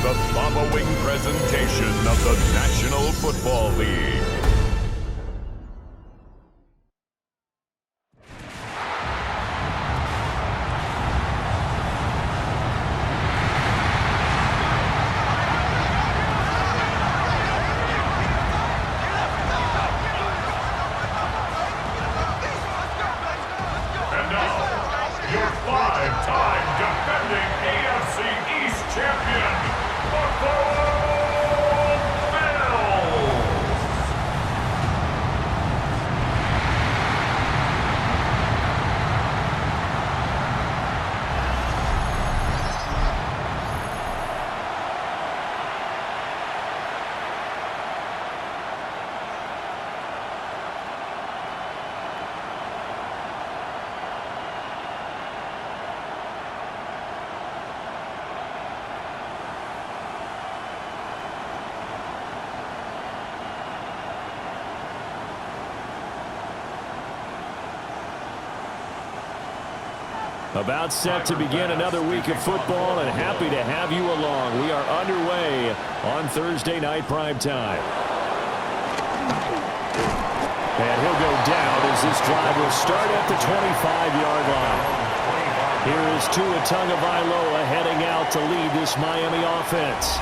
the following presentation of the National Football League. And now, your five-time defending AFC East champion, Buffalo Bills. About set to begin another week of football, and happy to have you along. We are underway on Thursday night primetime. And he'll go down as this drive will start at the 25-yard line. Here is Tua Tagovailoa heading out to lead this Miami offense.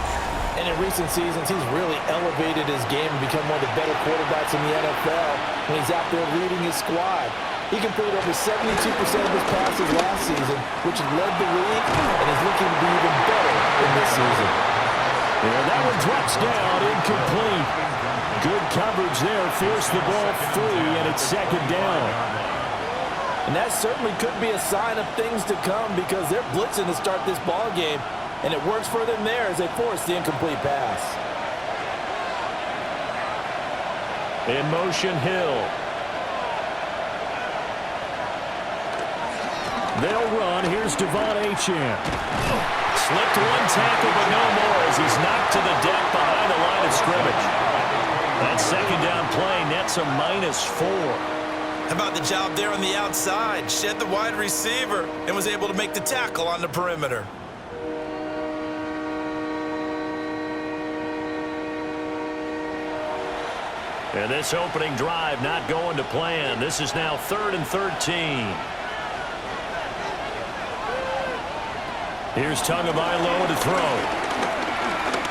And in recent seasons, he's really elevated his game and become one of the better quarterbacks in the NFL when he's out there leading his squad. He completed over 72% of his passes last season, which led the league, and is looking to be even better in this season. And that one drops down, incomplete. Good coverage there, forced the ball free, and it's second down. And that certainly could be a sign of things to come because they're blitzing to start this ball game, and it works for them there as they force the incomplete pass. In motion, Hill. They'll run. Here's Devon Achane. Slipped one tackle, but no more as he's knocked to the deck behind the line of scrimmage. That second down play nets a -4. How about the job there on the outside? Shed the wide receiver and was able to make the tackle on the perimeter. And this opening drive not going to plan. This is now 3rd and 13. Here's Tagovailoa to throw.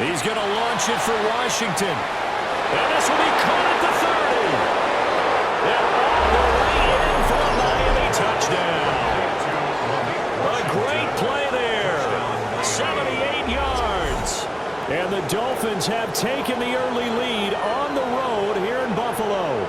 He's going to launch it for Washington. And this will be caught at the 30. And all the way in for a Miami touchdown. A great play there. 78 yards. And the Dolphins have taken the early lead on the road here in Buffalo.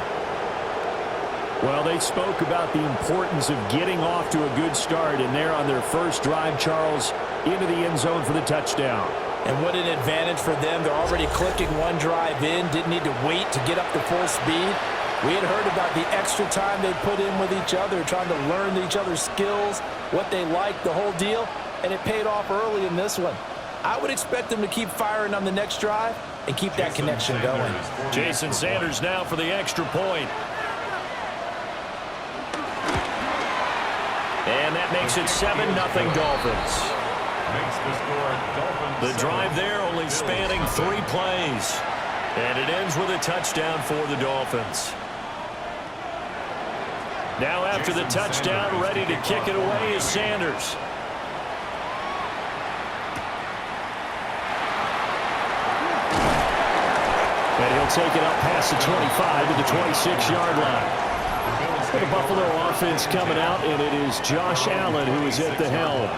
Well, they spoke about the importance of getting off to a good start, and they're on their first drive, Charles, into the end zone for the touchdown. And what an advantage for them. They're already clicking one drive in, didn't need to wait to get up to full speed. We had heard about the extra time they put in with each other, trying to learn each other's skills, what they liked, the whole deal, and it paid off early in this one. I would expect them to keep firing on the next drive and keep that connection going. Jason Sanders now for the extra point. And that makes it 7-0 Dolphins. The drive there only spanning 3 plays. And it ends with a touchdown for the Dolphins. Now after the touchdown, ready to kick it away is Sanders. And he'll take it up past the 25 to the 26-yard line. The Buffalo offense coming out, and it is Josh Allen who is at the helm.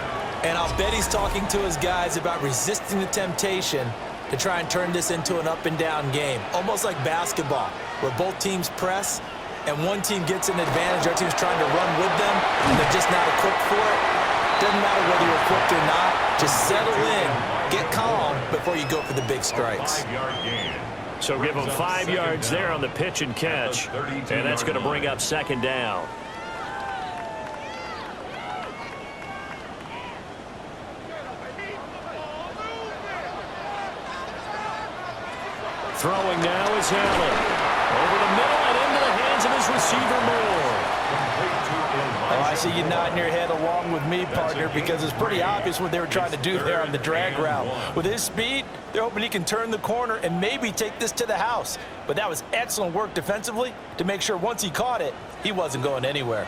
And I'll bet he's talking to his guys about resisting the temptation to try and turn this into an up-and-down game. Almost like basketball, where both teams press, and one team gets an advantage, the other team's trying to run with them, and they're just not equipped for it. Doesn't matter whether you're equipped or not. Just settle in, get calm before you go for the big strikes. So give them 5 yards there on the pitch and catch, and that's going to bring up second down. Throwing now is Allen. Over the middle and into the hands of his receiver Moore. Oh, I see you nodding your head along with me, partner, because it's pretty obvious what they were trying to do there on the drag route. With his speed, they're hoping he can turn the corner and maybe take this to the house. But that was excellent work defensively to make sure once he caught it, he wasn't going anywhere.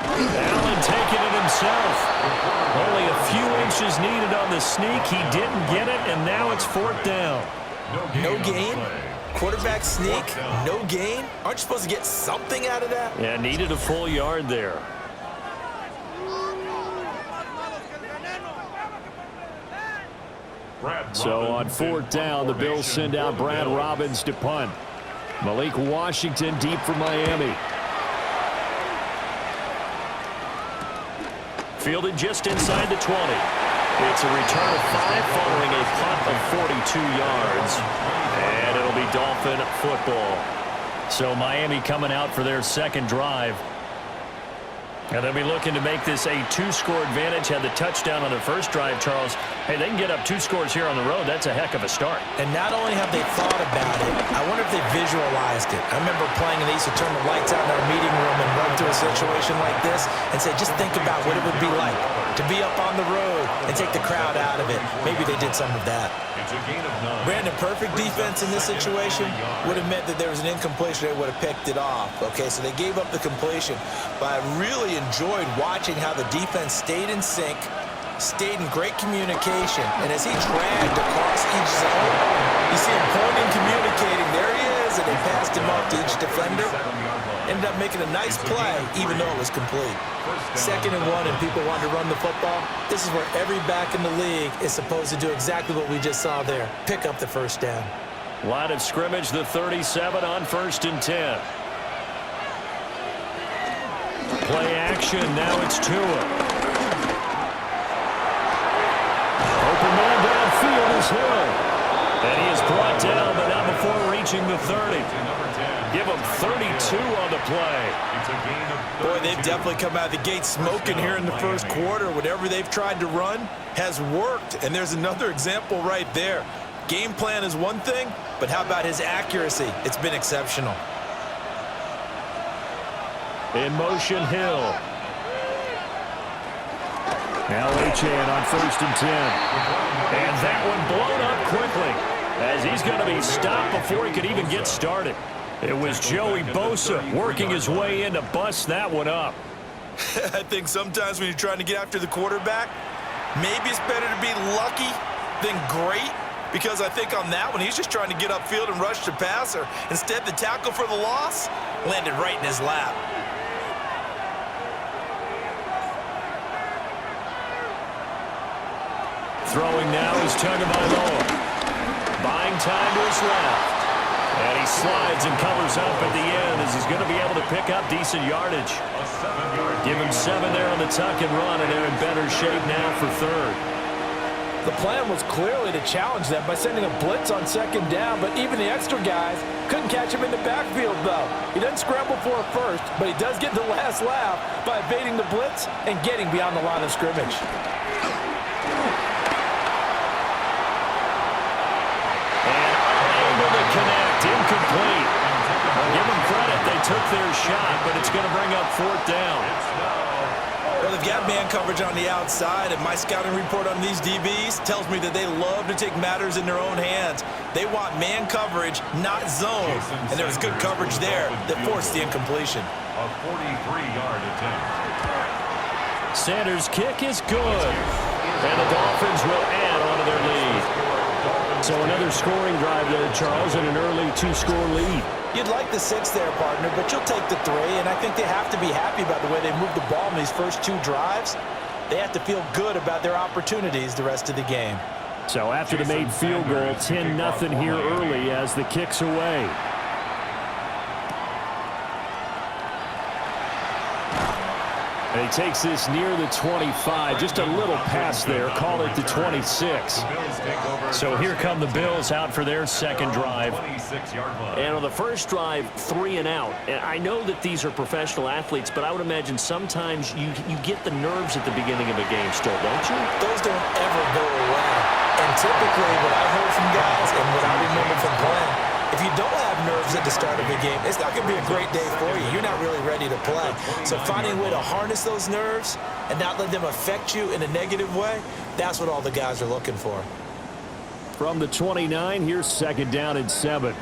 Allen taking it himself. Only a few inches needed on the sneak. He didn't get it, and now it's 4th down. No gain? Quarterback sneak? No gain? Aren't you supposed to get something out of that? Yeah, needed a full yard there. So on 4th down, the Bills send out Brad Robbins to punt. Malik Washington deep for Miami. Fielded just inside the 20. It's a return of 5 following a punt of 42 yards. And it'll be Dolphin football. So Miami coming out for their second drive. And they'll be looking to make this a 2-score advantage. Had the touchdown on their first drive, Charles. Hey, they can get up 2 scores here on the road. That's a heck of a start. And not only have they thought about it, I wonder if they visualized it. I remember playing and they used to turn the lights out in our meeting room and run to a situation like this and say, just think about what it would be like to be up on the road and take the crowd out of it. Maybe they did some of that. Brandon, perfect defense in this situation would have meant that there was an incompletion. They would have picked it off. Okay, so they gave up the completion. But I really enjoyed watching how the defense stayed in sync, stayed in great communication, and as he dragged across each zone, you see him pointing, communicating. There he is, and they passed him off to each defender. Ended up making a nice play, even though it was complete. 2nd and 1, and people wanted to run the football. This is where every back in the league is supposed to do exactly what we just saw there. Pick up the 1st down. Line of scrimmage, the 37 on 1st and 10. Play action, now it's Tua. Open man downfield is Hill. And he is brought down, but not before reaching the 30. Give him 32 on the play. Boy, they've definitely come out of the gate smoking here in the 1st quarter. Whatever they've tried to run has worked. And there's another example right there. Game plan is one thing, but how about his accuracy? It's been exceptional. In motion, Hill. Now Achane on 1st and 10. And that one blown up quickly as he's going to be stopped before he could even get started. It was Joey Bosa working his way in to bust that one up. I think sometimes when you're trying to get after the quarterback, maybe it's better to be lucky than great, because I think on that one, he's just trying to get upfield and rush the passer. Instead, the tackle for the loss landed right in his lap. Throwing now is Tagovailoa. Buying time to his left. And he slides and covers up at the end as he's going to be able to pick up decent yardage. Give him 7 there on the tuck and run, and they're in better shape now for 3rd. The plan was clearly to challenge them by sending a blitz on 2nd down, but even the extra guys couldn't catch him in the backfield, though. He doesn't scramble for a first, but he does get the last laugh by evading the blitz and getting beyond the line of scrimmage. Connect, incomplete. I'll give them credit, they took their shot, but it's going to bring up 4th down. Well, they've got man coverage on the outside, and my scouting report on these DBs tells me that they love to take matters in their own hands. They want man coverage, not zone, and there was good coverage there that forced the incompletion. A 43-yard attempt. Sanders' kick is good, and the Dolphins will add on to their lead. So another scoring drive there, Charles, and an early 2-score lead. You'd like the 6 there, partner, but you'll take the 3, and I think they have to be happy about the way they moved the ball in these first 2 drives. They have to feel good about their opportunities the rest of the game. So after the made field goal, 10-0 here early as the kick's away. And he takes this near the 25. Just a little pass there. Call it the 26. So here come the Bills out for their second drive. And on the first drive, 3 and out. And I know that these are professional athletes, but I would imagine sometimes you get the nerves at the beginning of a game still, don't you? Those don't ever go away. And typically what I heard from guys and what I remember from playing, If you don't have nerves at the start of a game, it's not going to be a great day for you. You're not really ready to play. So finding a way to harness those nerves and not let them affect you in a negative way, that's what all the guys are looking for. From the 29, here's 2nd down and 7.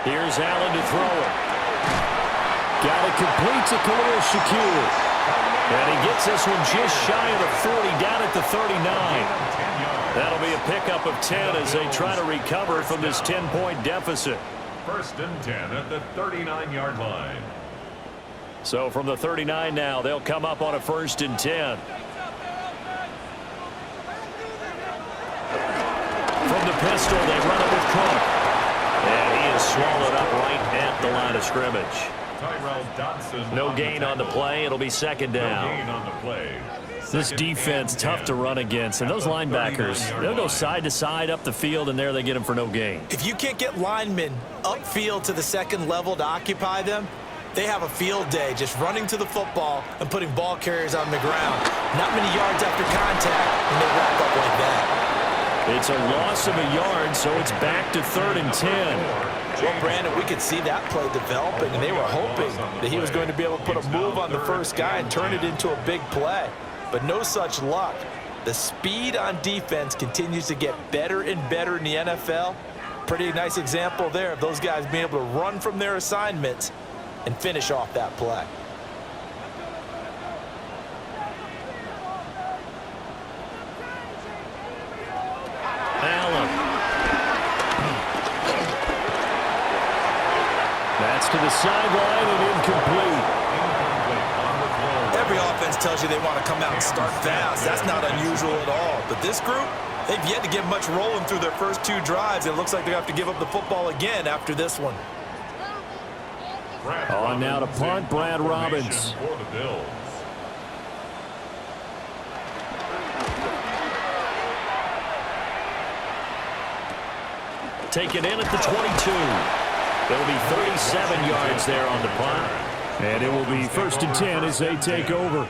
Here's Allen to throw it. Got it complete to Khalil Shakir. And he gets this one just shy of the 40, down at the 39. That'll be a pickup of 10 as they try to recover from this 10-point deficit. 1st and 10 at the 39-yard line. So from the 39 now, they'll come up on a 1st and 10. From the pistol, they run it with Cook. And he is swallowed up right at the line of scrimmage. No gain on the play. It'll be 2nd down. No gain on the play. This defense tough to run against, and those linebackers, they'll go side to side up the field, and there they get them for no gain. If you can't get linemen upfield to the 2nd level to occupy them, they have a field day just running to the football and putting ball carriers on the ground. Not many yards after contact, and they wrap up like that. It's a loss of a yard, so it's back to 3rd and 10. Well, Brandon, we could see that play developing, and they were hoping that he was going to be able to put a move on the first guy and turn it into a big play. But no such luck. The speed on defense continues to get better and better in the NFL. Pretty nice example there of those guys being able to run from their assignments and finish off that play. Allen. That's to the sideline and incomplete. Every offense tells you they want to come out and start fast. That's not unusual at all. But this group, they've yet to get much rolling through their first 2 drives. It looks like they have to give up the football again after this one. On now to punt, Brad Robbins. For the Bills. Taken in at the 22. There'll be 37 yards there on the punt. And it will be 1st and 10 as they take over.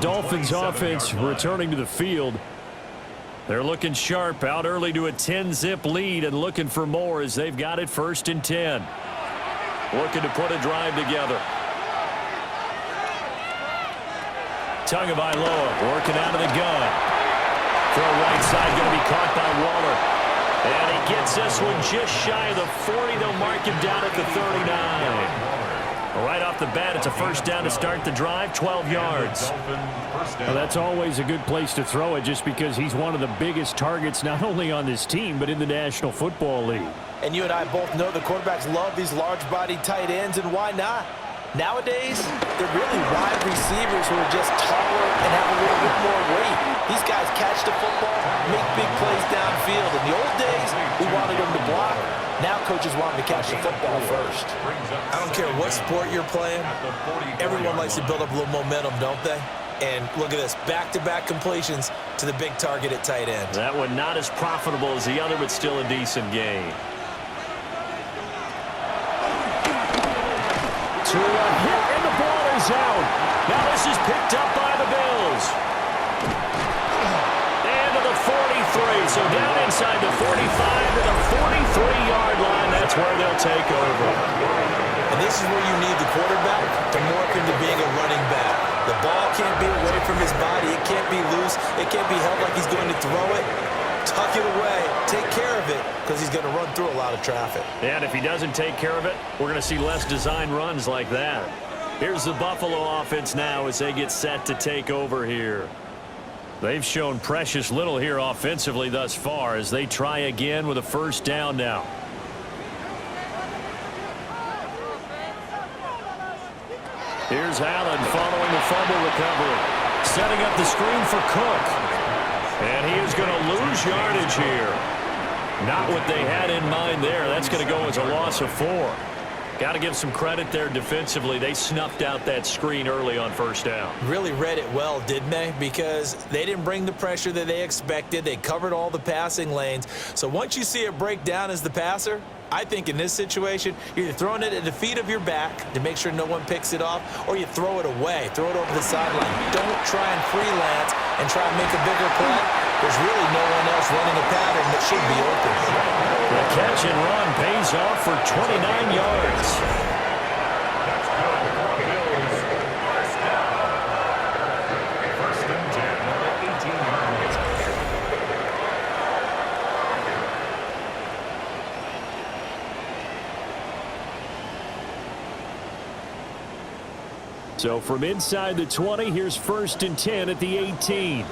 Dolphins offense returning to the field. They're looking sharp, out early to a 10-zip lead and looking for more as they've got it 1st and 10. Looking to put a drive together. Tagovailoa working out of the gun. Throw right side going to be caught by Waller. And he gets this one just shy of the 40. They'll mark him down at the 39. Right off the bat, it's a 1st down to start the drive, 12 yards. Well, that's always a good place to throw it just because he's one of the biggest targets not only on this team but in the National Football League. And you and I both know the quarterbacks love these large-bodied tight ends, and why not? Nowadays, they're really wide receivers who are just taller and have a little bit more weight. These guys catch the football, make big plays downfield. In the old days, we wanted them to block. Now coaches want them to catch the football first. I don't care what sport you're playing. Everyone likes to build up a little momentum, don't they? And look at this, back-to-back completions to the big target at tight end. That one not as profitable as the other, but still a decent gain. To a hit, and the ball is out. Now this is picked up by the Bills. And to the 43, so down inside the 45 to the 43-yard line. That's where they'll take over. And this is where you need the quarterback to morph into being a running back. The ball can't be away from his body. It can't be loose. It can't be held like he's going to throw it. Tuck it away. Take care of it because he's going to run through a lot of traffic. And if he doesn't take care of it, we're going to see less design runs like that. Here's the Buffalo offense now as they get set to take over here. They've shown precious little here offensively thus far as they try again with a 1st down now. Here's Allen following the fumble recovery. Setting up the screen for Cook. And he is going to lose yardage here. Not what they had in mind there. That's going to go as a loss of 4. Got to give some credit there defensively. They snuffed out that screen early on 1st down. Really read it well, didn't they? Because they didn't bring the pressure that they expected. They covered all the passing lanes. So once you see it break down as the passer, I think in this situation, you're either throwing it at the feet of your back to make sure no one picks it off, or you throw it away, throw it over the sideline. Don't try and freelance and try and make a bigger play, There's really no one else running a pattern that should be open. The catch and run pays off for 29 yards. That's good for Bills. First down. First and 10 at the 18-yard line. So from inside the 20, here's first and 10 at the 18.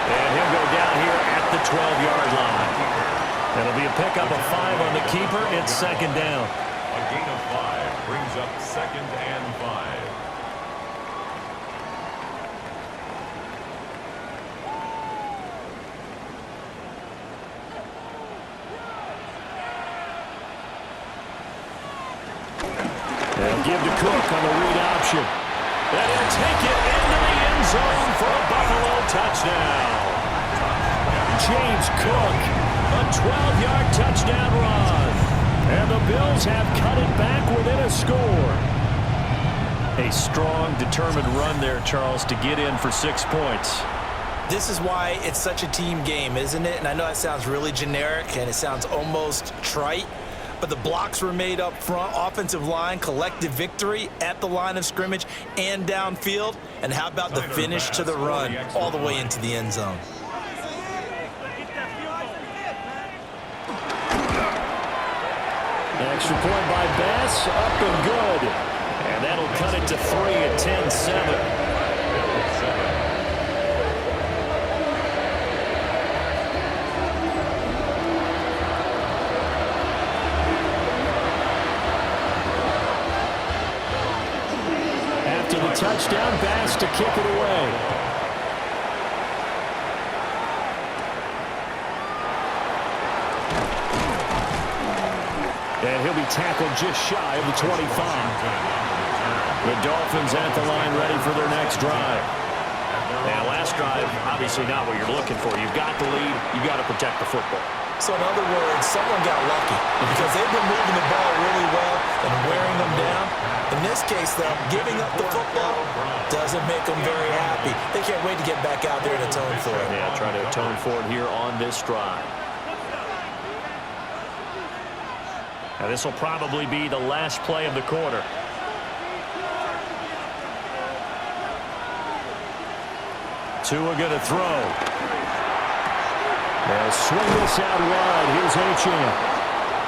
And he'll go down here at the 12-yard line. That'll be a pickup of 5 on the keeper. It's second down. A gain of 5 brings up second and 5. They'll give to Cook on the read option. And he'll take it into the end zone for a Buffalo touchdown. James Cook, a 12-yard touchdown run. And the Bills have cut it back within a score. A strong, determined run there, Charles, to get in for 6 points. This is why it's such a team game, isn't it? And I know that sounds really generic and it sounds almost trite, but the blocks were made up front, offensive line, collective victory at the line of scrimmage and downfield. And how about the finish to the run all the way into the end zone? Extra point by Bass, up and good. And that'll cut it to 3 at 10-7. Touchdown, Bass to kick it away. And he'll be tackled just shy of the 25. The Dolphins at the line ready for their next drive. Now, last drive, obviously not what you're looking for. You've got the lead. You've got to protect the football. So in other words, someone got lucky because they've been moving the ball really well and wearing them down. In this case, though, giving up the football doesn't make them very happy. They can't wait to get back out there and atone for it. Yeah, try to atone for it here on this drive. Now, this will probably be the last play of the quarter. Tua going to throw. They'll swing this out wide. Here's Achane.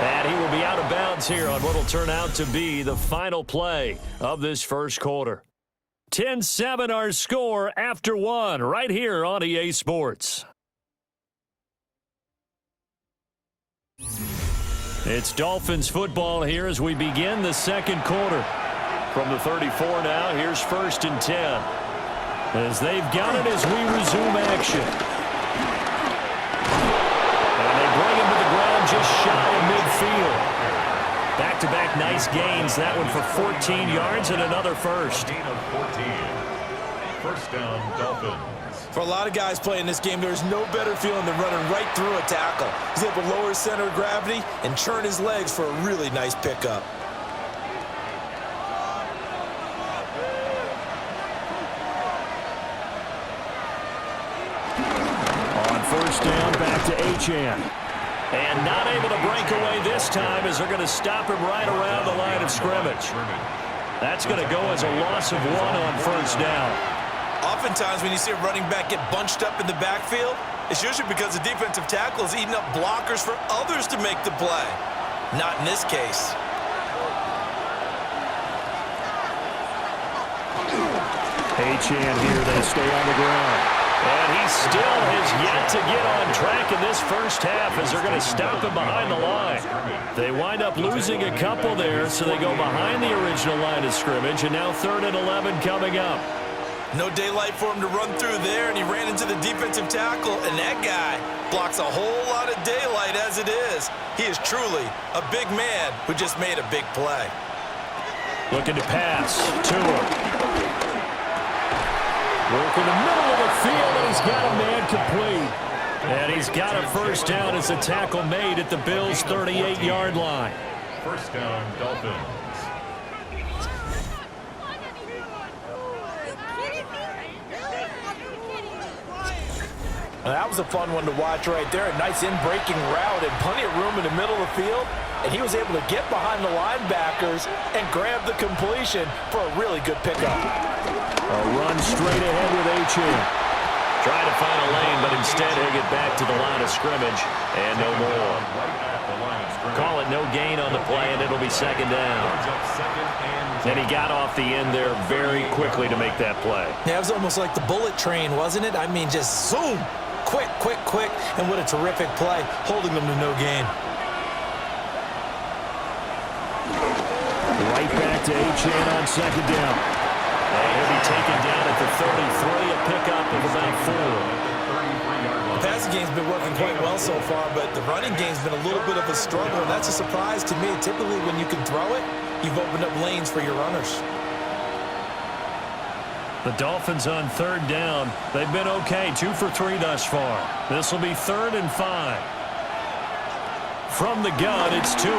And he will be out of bounds here on what will turn out to be the final play of this first quarter. 10-7 our score after 1 right here on EA Sports. It's Dolphins football here as we begin the second quarter. From the 34 now, here's first and 10. As they've got it as we resume action. And they bring him to the ground just shy of midfield. Back-to-back nice gains. That one for 14 yards and another first. Gain of 14. First down, Dolphins. For a lot of guys playing this game, there's no better feeling than running right through a tackle. He's able to lower his center of gravity and turn his legs for a really nice pickup. On first down, back to Achane. And not able to break away this time as they're going to stop him right around the line of scrimmage. That's going to go as a loss of 1 on first down. Oftentimes when you see a running back get bunched up in the backfield, it's usually because the defensive tackle is eating up blockers for others to make the play. Not in this case. Achane here, they stay on the ground. And he still has yet to get on track in this first half as they're going to stop him behind the line. They wind up losing a couple there, so they go behind the original line of scrimmage, and now 3rd and 11 coming up. No daylight for him to run through there, and he ran into the defensive tackle, and that guy blocks a whole lot of daylight as it is. He is truly a big man who just made a big play. Looking to pass. Tua. Work in the middle of the field, and he's got a man complete. And he's got a first down as a tackle made at the Bills' 38-yard line. First down, Dolphins. Well, that was a fun one to watch right there. A nice in-breaking route and plenty of room in the middle of the field. And he was able to get behind the linebackers and grab the completion for a really good pickup. A run straight ahead with Achane. Trying to find a lane, but instead he'll get back to the line of scrimmage. And no more. Call it no gain on the play, and it'll be second down. And he got off the end there very quickly to make that play. Yeah, it was almost like the bullet train, wasn't it? I mean, just zoom. Quick, quick, quick. And what a terrific play, holding them to no gain. Right back to Achane on second down. And he'll be taken down at the 33, a pickup of about 4. The passing game's been working quite well so far, but the running game's been a little bit of a struggle, and that's a surprise to me. Typically, when you can throw it, you've opened up lanes for your runners. The Dolphins on third down. They've been okay, 2 for 3 thus far. This will be 3rd and 5. From the gun, it's Tua.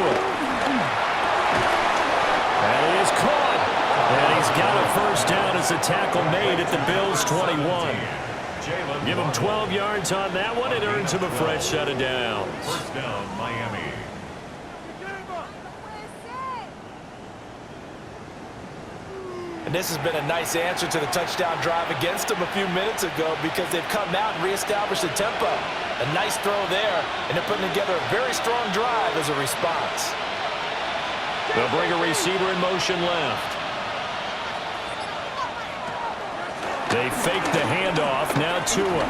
And he is caught. And he's got a first down as a tackle made at the Bills' 21. Give him 12 yards on that one. It earns him a fresh set of downs. First down, Miami. And this has been a nice answer to the touchdown drive against them a few minutes ago because they've come out and reestablished the tempo. A nice throw there, and they're putting together a very strong drive as a response. They'll bring a receiver in motion left. They fake the handoff. Now Tua.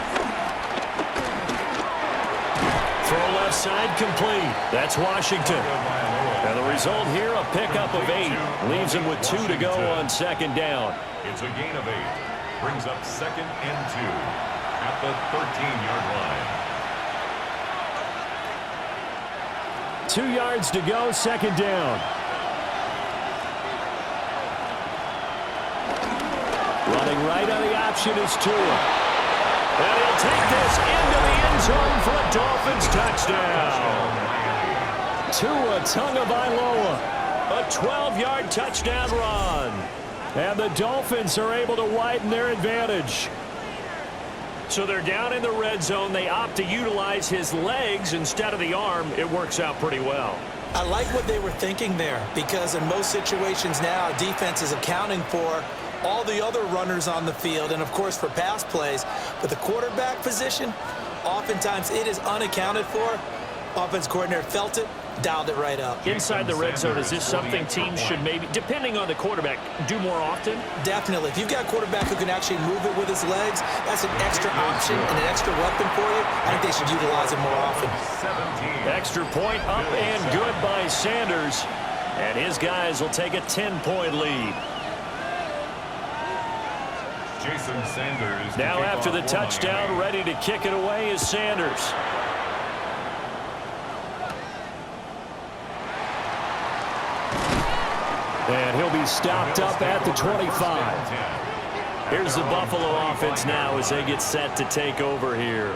Throw left side complete. That's Washington. And the result here, a pickup of 8. Leaves him with 2 to go on second down. It's a gain of 8. Brings up 2nd and 2 at the 13-yard line. 2 yards to go, second down. Running right on the option is Tua. And he'll take this into the end zone for a Dolphins touchdown. Tua Tagovailoa, a 12-yard touchdown run. And the Dolphins are able to widen their advantage. So they're down in the red zone. They opt to utilize his legs instead of the arm. It works out pretty well. I like what they were thinking there because in most situations now, defense is accounting for all the other runners on the field and, of course, for pass plays. But the quarterback position, oftentimes it is unaccounted for. Offense coordinator felt it, dialed it right up. Inside the red zone, is this something teams should maybe, depending on the quarterback, do more often? Definitely. If you've got a quarterback who can actually move it with his legs, that's an extra option and an extra weapon for you. I think they should utilize it more often. Extra point up and good by Sanders. And his guys will take a 10-point lead. Jason Sanders. Now after the touchdown, ready to kick it away is Sanders. And he'll be stopped up at the 25. Here's the Buffalo offense now as they get set to take over here.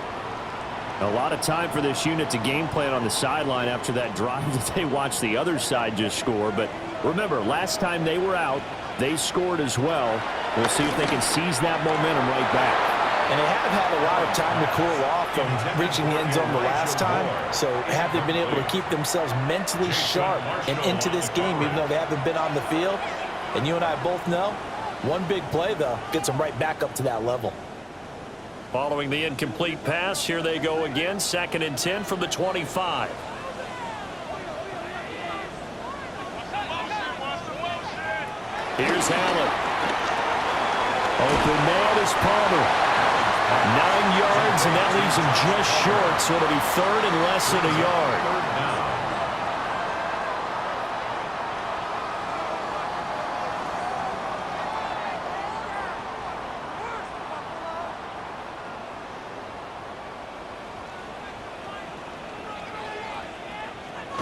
A lot of time for this unit to game plan on the sideline after that drive that they watched the other side just score. But remember, last time they were out, they scored as well. We'll see if they can seize that momentum right back. And they have had a lot of time to cool off from reaching the end zone the last time. So have they been able to keep themselves mentally sharp and into this game, even though they haven't been on the field? And you and I both know, one big play, though, gets them right back up to that level. Following the incomplete pass, here they go again. 2nd and 10 from the 25. Here's Allen. Open man is Palmer. 9 yards, and that leaves him just short, so it'll be 3rd and less than a yard.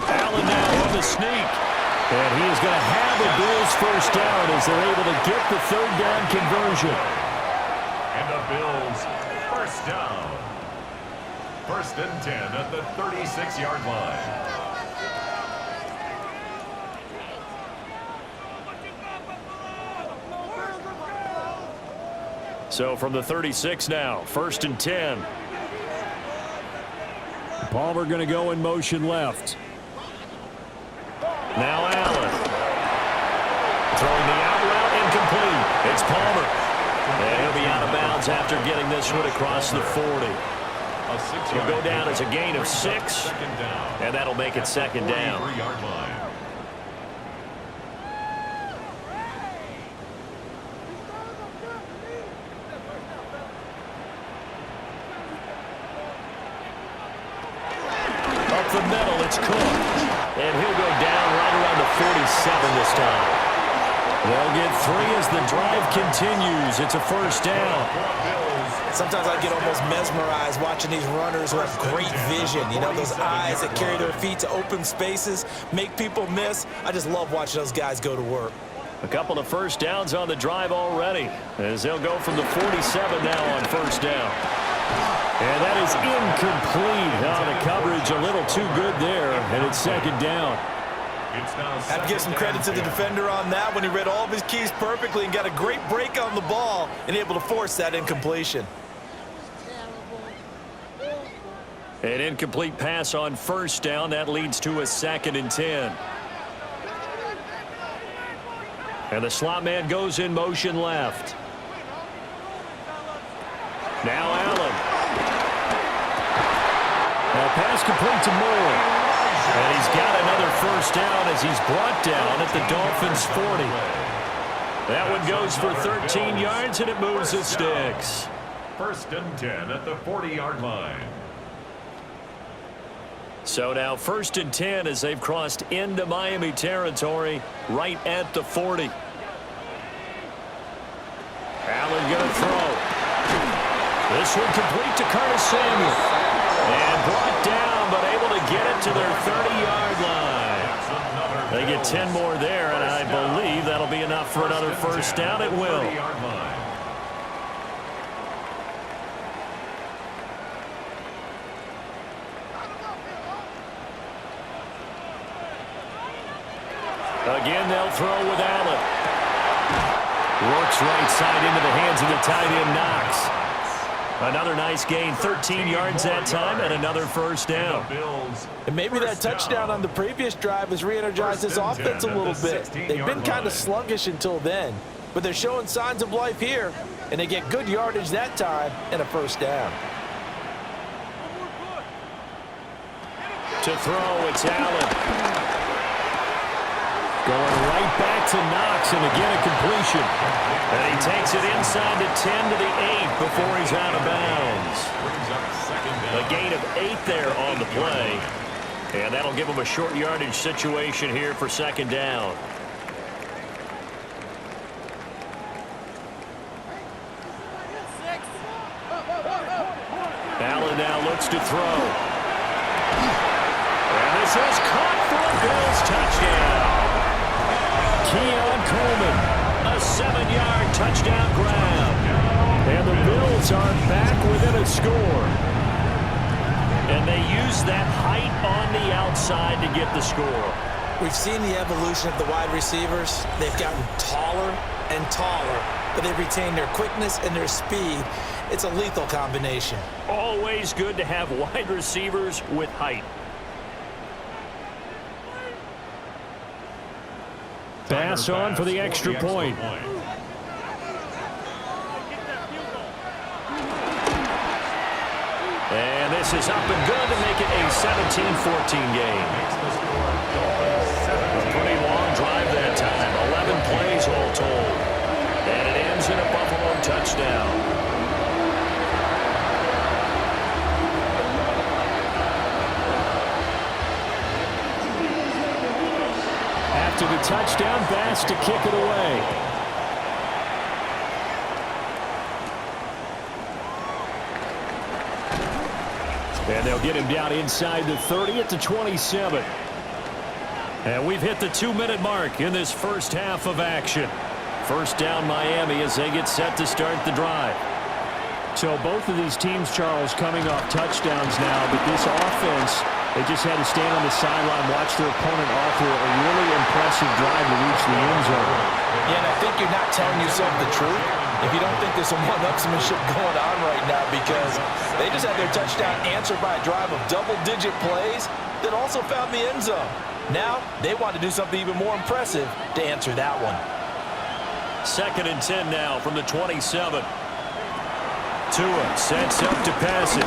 Allen now on the sneak. And he is going to have the Bills first down as they're able to get the 3rd down conversion. And the Bills first down. 1st and 10 at the 36-yard line. So from the 36 now, 1st and 10. Palmer going to go in motion left. Now Allen. Throwing the out route incomplete. It's Palmer. And he'll be out of bounds after getting this one across the 40. He'll go down as a gain of 6, and that'll make it second down. Up the middle, it's Cook. And he'll go down right around the 47 this time. They'll get 3 as the drive continues. It's a first down. Sometimes I get almost mesmerized watching these runners who have great vision. You know, those eyes that carry their feet to open spaces, make people miss. I just love watching those guys go to work. A couple of first downs on the drive already, as they'll go from the 47 now on first down. And that is incomplete. The coverage a little too good there, and it's second down. Have to give some credit to the defender on that when he read all of his keys perfectly and got a great break on the ball and able to force that incompletion. An incomplete pass on first down. That leads to a 2nd and 10. And the slot man goes in motion left. Now Allen. Now pass complete to Moore. And he's got another first down as he's brought down at the Dolphins' 40. That one goes for 13 yards, and it moves the sticks. 1st and 10 at the 40-yard line. So now 1st and 10 as they've crossed into Miami territory right at the 40. Allen going to throw. This one complete to Curtis Samuel. And brought down, but able to get it to their 30-yard line. They get 10 more there, and I believe that'll be enough for another first down. It will. Again, they'll throw with Allen. Works right side into the hands of the tight end, Knox. Another nice gain, 13 yards that time, and another first down. And maybe that touchdown on the previous drive has re-energized this offense a little bit. They've been kind of sluggish until then, but they're showing signs of life here, and they get good yardage that time and a first down. To throw, it's Allen. Going right back to Knox, and again a completion. And he takes it inside the 10 to the 8 before he's out of bounds. A gain of 8 there on the play. And that'll give him a short yardage situation here for second down. Allen now looks to throw. And this is caught for a Bills touchdown. Keon Coleman, a 7-yard touchdown grab. And the Bills are back within a score. And they use that height on the outside to get the score. We've seen the evolution of the wide receivers. They've gotten taller and taller, but they've retained their quickness and their speed. It's a lethal combination. Always good to have wide receivers with height. Pass on for the extra point. And this is up and good to make it a 17-14 game. A pretty long drive that time. 11 plays all told. And it ends in a Buffalo touchdown. After the touchdown, Bass to kick it away. And they'll get him down inside the 30 at the 27. And we've hit the 2-minute mark in this first half of action. First down Miami as they get set to start the drive. So both of these teams, Charles, coming off touchdowns now, but this offense, they just had to stand on the sideline, watch their opponent offer a really impressive drive to reach the end zone. Yeah, and I think you're not telling yourself the truth if you don't think there's some one-upsmanship going on right now, because They just had their touchdown answered by a drive of double-digit plays that also found the end zone. Now, they want to do something even more impressive to answer that one. 2nd and 10 now from the 27. Tua sets up to pass it.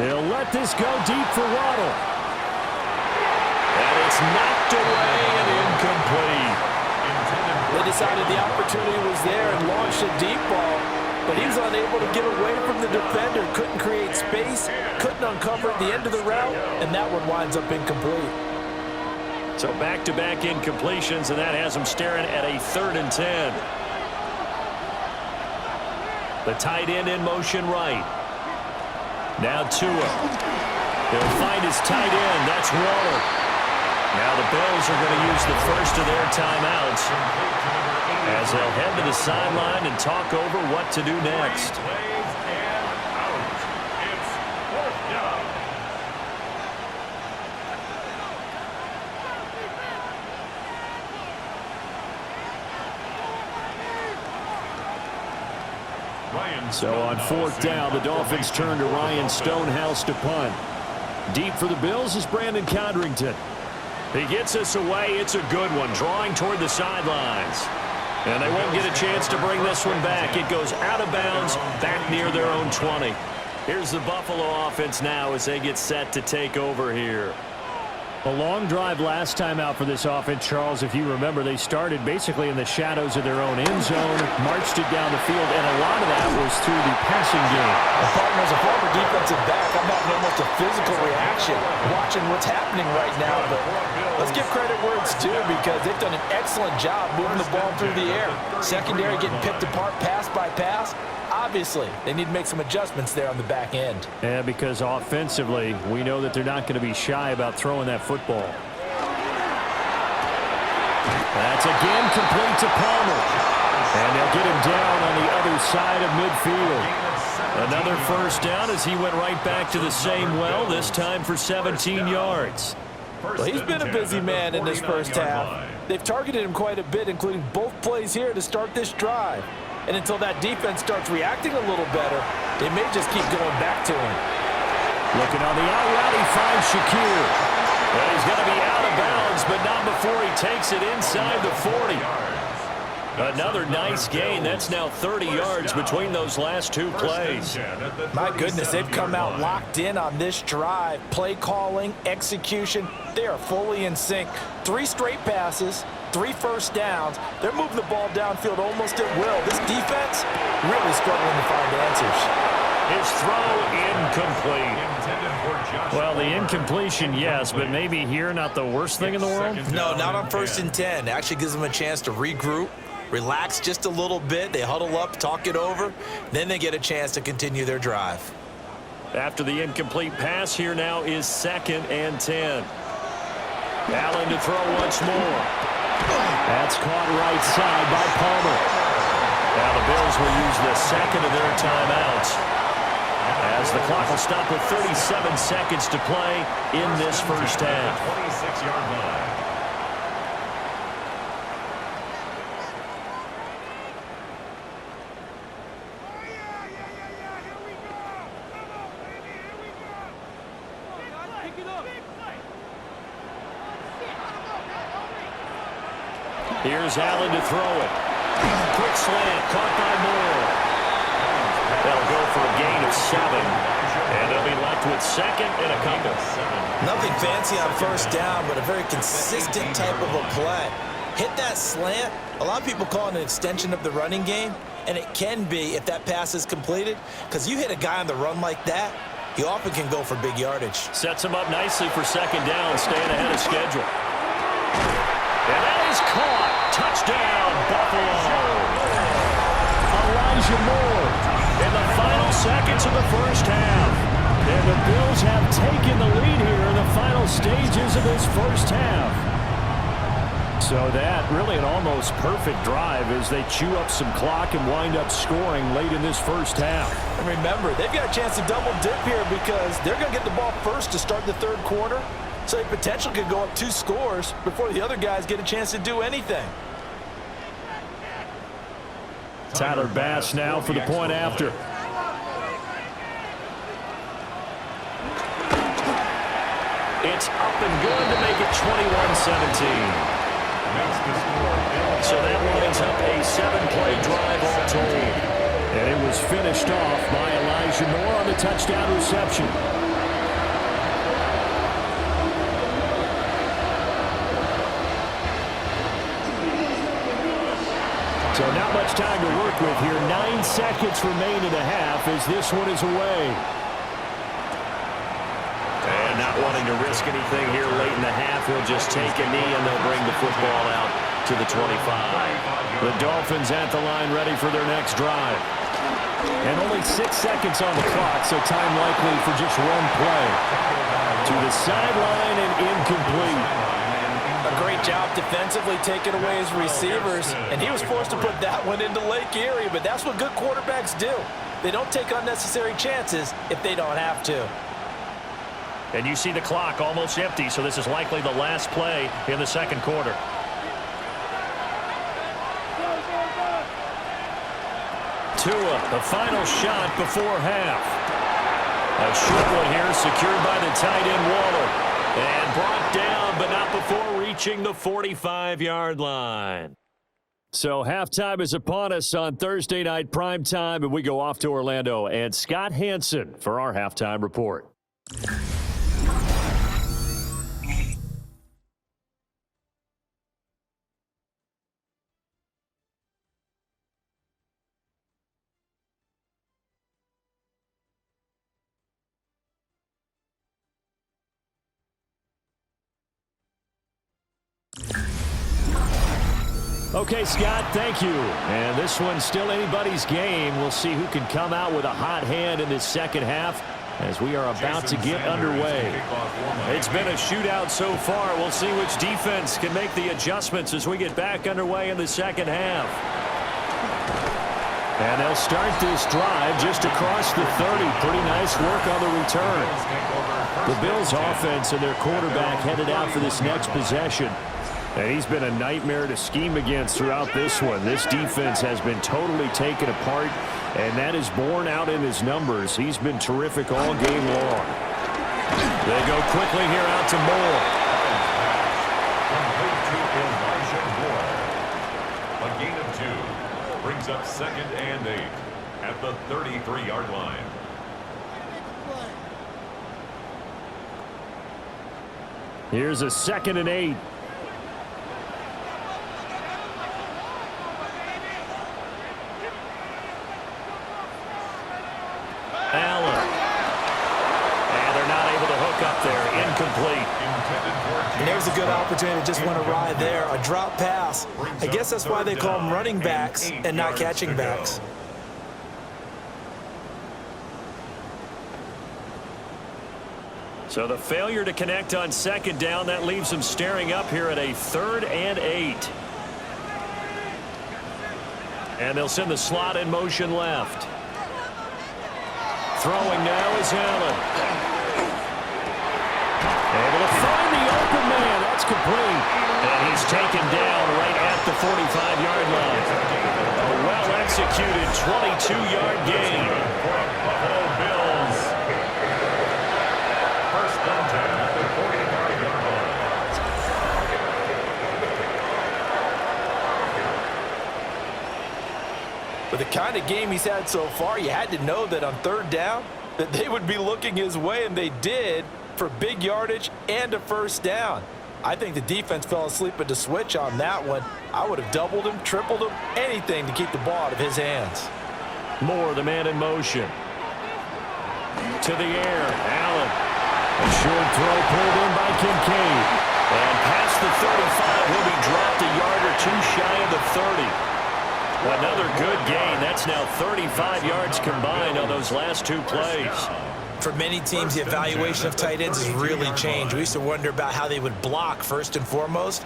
He'll let this go deep for Waddle. And it's knocked away and incomplete. They decided the opportunity was there and launched a deep ball, but he was unable to get away from the defender, couldn't create space, couldn't uncover at the end of the route, and that one winds up incomplete. So back-to-back incompletions, and that has him staring at a 3rd and 10. The tight end in motion right. Now Tua. He'll find his tight end. That's Waller. Now the Bills are going to use the first of their timeouts as they'll head to the sideline and talk over what to do next. So on 4th down, the Dolphins turn to Ryan Stonehouse to punt. Deep for the Bills is Brandon Codrington. He gets us away. It's a good one, drawing toward the sidelines. And they won't get a chance to bring this one back. It goes out of bounds, back near their own 20. Here's the Buffalo offense now as they get set to take over here. A long drive last time out for this offense, Charles. If you remember, they started basically in the shadows of their own end zone, marched it down the field, and a lot of that was through the passing game. As a former defensive back, I'm having almost a physical reaction watching what's happening right now. But let's give credit where it's due because they've done an excellent job moving the ball through the air. Secondary getting picked apart pass by pass. Obviously, they need to make some adjustments there on the back end. Yeah, because offensively, we know that they're not going to be shy about throwing that football. That's again complete to Palmer. And they'll get him down on the other side of midfield. Another first down as he went right back to the same well, this time for 17 yards. Well, he's been a busy man in this first half. They've targeted him quite a bit, including both plays here to start this drive. And until that defense starts reacting a little better, they may just keep going back to him. Looking on the out route, he finds Shakir. Well, he's going to be out of bounds, but not before he takes it inside the 40. Another nice gain. That's now 30 yards between those last two plays. My goodness, they've come out locked in on this drive. Play calling, execution, they are fully in sync. 3 straight passes, 3 first downs. They're moving the ball downfield almost at will. This defense really struggling to find answers. His throw incomplete. Well, the incompletion, yes, but maybe here not the worst thing in the world? No, not on 1st and 10. Actually gives them a chance to regroup, relax just a little bit. They huddle up, talk it over. Then they get a chance to continue their drive. After the incomplete pass, here now is 2nd and 10. Allen to throw once more. That's caught right side by Palmer. Now the Bills will use the 2nd of their timeouts as the clock will stop with 37 seconds to play in this first half. 26-yard line. Here's Allen to throw it. Quick slant, caught by Moore. That'll go for a gain of 7. And they'll be left with 2nd and a couple. Nothing fancy on 1st down, but a very consistent type of a play. Hit that slant. A lot of people call it an extension of the running game, and it can be if that pass is completed, because you hit a guy on the run like that, he often can go for big yardage. Sets him up nicely for 2nd down, staying ahead of schedule. And that is caught. Touchdown, Buffalo. Elijah Moore in the final seconds of the first half. And the Bills have taken the lead here in the final stages of this first half. So that really an almost perfect drive as they chew up some clock and wind up scoring late in this first half. And remember, they've got a chance to double dip here because they're going to get the ball first to start the 3rd quarter. So they potentially could go up 2 scores before the other guys get a chance to do anything. Tyler Bass now for the point after. It's up and good to make it 21-17. So that lines up a 7-play drive all told. And it was finished off by Elijah Moore on the touchdown reception. So not much time to work with here. 9 seconds remain in the half as this one is away. And not wanting to risk anything here late in the half, he'll just take a knee and they'll bring the football out to the 25. The Dolphins at the line ready for their next drive. And only 6 seconds on the clock, so time likely for just one play. To the sideline and incomplete. A great job defensively taking away his receivers, and he was forced to put that one into Lake Erie, but that's what good quarterbacks do. They don't take unnecessary chances if they don't have to. And you see the clock almost empty, so this is likely the last play in the second quarter. Tua, the final shot before half. A short one here secured by the tight end Waller. And brought down, but not before reaching the 45-yard line. So halftime is upon us on Thursday night primetime, and we go off to Orlando. And Scott Hansen for our halftime report. Okay, Scott, thank you. And this one's still anybody's game. We'll see who can come out with a hot hand in this second half as we are about to get underway. It's been a shootout so far. We'll see which defense can make the adjustments as we get back underway in the second half. And they'll start this drive just across the 30. Pretty nice work on the return. The Bills' offense and their quarterback headed out for this next possession. And he's been a nightmare to scheme against throughout this one. This defense has been totally taken apart, and that is borne out in his numbers. He's been terrific all game long. They go quickly here out to Moore. A gain of 2 brings up 2nd and 8 at the 33-yard line. Here's a 2nd and 8. Allen. And they're not able to hook up there. Incomplete. And there's a good opportunity to just want to ride there. A drop pass. I guess that's why they call them running backs and not catching backs. So the failure to connect on 2nd down, that leaves them staring up here at a 3rd and 8. And they'll send the slot in motion left. Throwing now is Allen. Able to find the open man. That's complete. And he's taken down right at the 45-yard line. A well-executed 22-yard gain. Buffalo Bills. 1st and 10 at the 45-yard line. With the kind of game he's had so far, you had to know that on 3rd down that they would be looking his way, and they did, for big yardage and a 1st down. I think the defense fell asleep at the switch on that one. I would have doubled him, tripled him, anything to keep the ball out of his hands. Moore, the man in motion. To the air, Allen. A short throw pulled in by Kincaid. And past the 35, he'll be dropped a yard or 2 shy of the 30. Another good gain. That's now 35 yards combined on those last 2 plays. For many teams, the evaluation of tight ends has really changed. We used to wonder about how they would block first and foremost.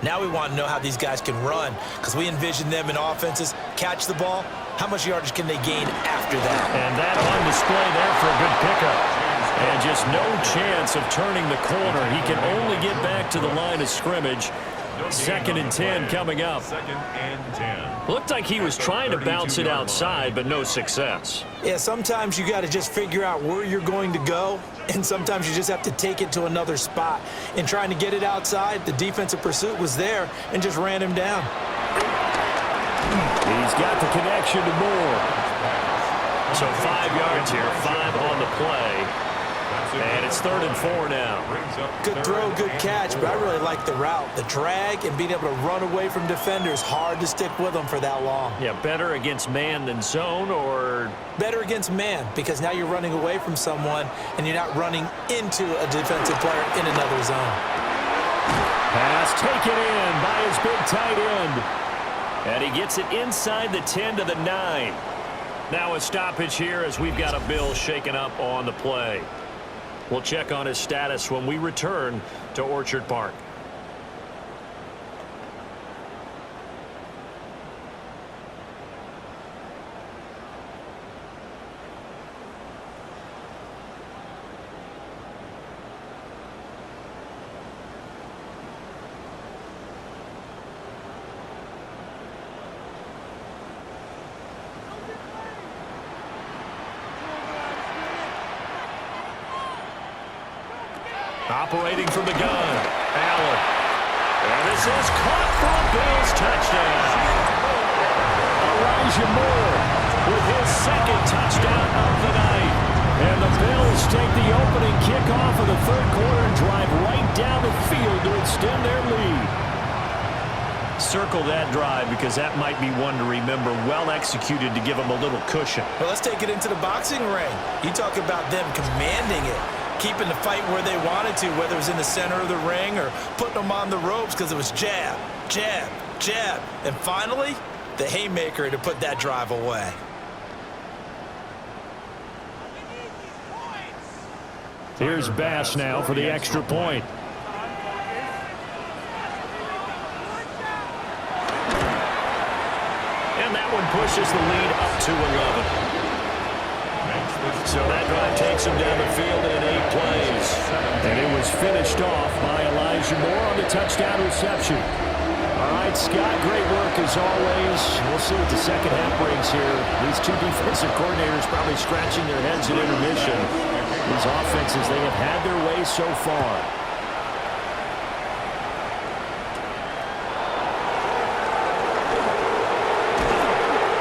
Now we want to know how these guys can run, because we envision them in offenses catch the ball. How much yardage can they gain after that? And that on display there for a good pickup. And just no chance of turning the corner. He can only get back to the line of scrimmage. Second and 10 coming up. Second and 10. Looked like he was trying to bounce it outside, but no success. Yeah, sometimes you got to just figure out where you're going to go, and sometimes you just have to take it to another spot. In trying to get it outside, the defensive pursuit was there and just ran him down. He's got the connection to Moore. So 5 yards here, 5 on the play. And it's 3rd and 4 now. Good throw, good catch, but I really like the route. The drag and being able to run away from defenders, hard to stick with them for that long. Yeah, better against man than zone, or? Better against man, because now you're running away from someone and you're not running into a defensive player in another zone. Pass taken in by his big tight end. And he gets it inside the 10 to the 9. Now a stoppage here as we've got a Bill shaken up on the play. We'll check on his status when we return to Orchard Park. Operating from the gun, Allen. And this is caught for a Bills touchdown. Elijah Moore with his second touchdown of the night. And the Bills take the opening kickoff of the third quarter and drive right down the field to extend their lead. Circle that drive because that might be one to remember. Well executed to give them a little cushion. Well, let's take it into the boxing ring. You talk about them commanding it, keeping the fight where they wanted to, whether it was in the center of the ring or putting them on the ropes because it was jab, jab, jab. And finally, the haymaker to put that drive away. Here's Bass now for the extra point. And that one pushes the lead up to 11. So that drive takes him down the field in 8 plays. And it was finished off by Elijah Moore on the touchdown reception. All right, Scott, great work as always. We'll see what the second half brings here. These two defensive coordinators probably scratching their heads at intermission. These offenses, they have had their way so far.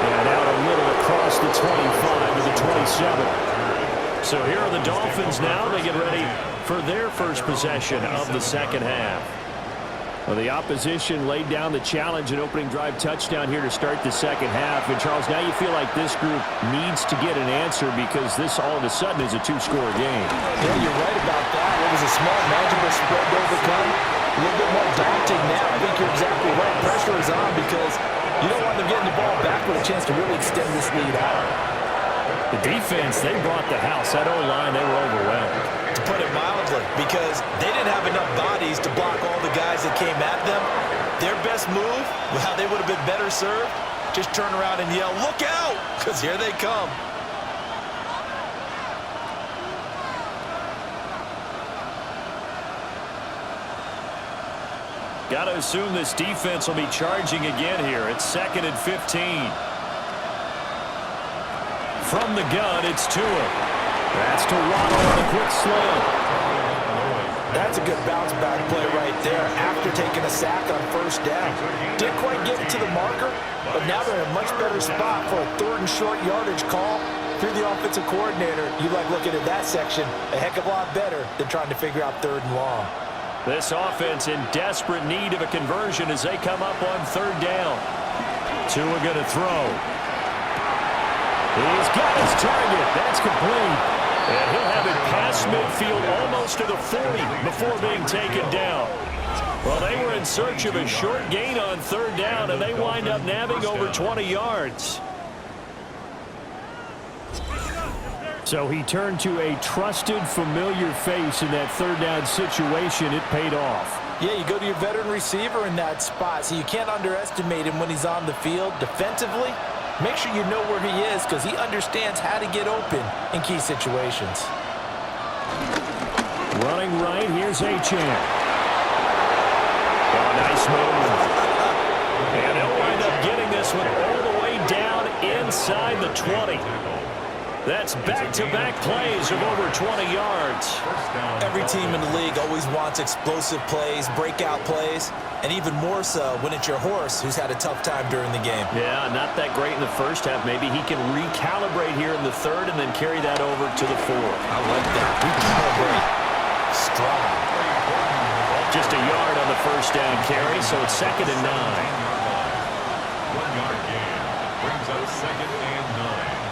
And out a little across the 25 to the 27. So here are the Dolphins now. They get ready for their first possession of the second half. Well, the opposition laid down the challenge and opening drive touchdown here to start the second half. And, Charles, now you feel like this group needs to get an answer because this all of a sudden is a 2-score game. Yeah, you're right about that. It was a small, manageable spread to overcome. A little bit more daunting now. I think you're exactly right. Pressure is on because you don't want them getting the ball back with a chance to really extend this lead out. The defense, they brought the house. That O-line, they were overwhelmed. To put it mildly, because they didn't have enough bodies to block all the guys that came at them. Their best move, how they would have been better served, just turn around and yell, "Look out!" because here they come. Got to assume this defense will be charging again here. It's 2nd and 15. From the gun, it's Tua. That's to Waddle on a quick slant. That's a good bounce-back play right there after taking a sack on first down. Didn't quite get it to the marker, but now they're in a much better spot for a 3rd and short yardage call. Through the offensive coordinator, you like looking at that section a heck of a lot better than trying to figure out 3rd and long. This offense in desperate need of a conversion as they come up on 3rd down. Tua going to throw. He's got his target. That's complete. And he'll have it past midfield almost to the 40 before being taken down. Well, they were in search of a short gain on 3rd down, and they wind up nabbing over 20 yards. So he turned to a trusted, familiar face in that 3rd down situation. It paid off. Yeah, you go to your veteran receiver in that spot, so you can't underestimate him when he's on the field. Defensively, make sure you know where he is because he understands how to get open in key situations. Running right, here's Achane. Oh, nice move. And he'll wind up getting this one all the way down inside the 20. That's back-to-back plays of over 20 yards. Every team in the league always wants explosive plays, breakout plays, and even more so when it's your horse who's had a tough time during the game. Yeah, not that great in the first half. Maybe he can recalibrate here in the third and then carry that over to the fourth. I like that. Recalibrate. Strong. Just a yard on the first down carry, so it's 2nd and 9. 1 yard gain brings up 2nd and 9.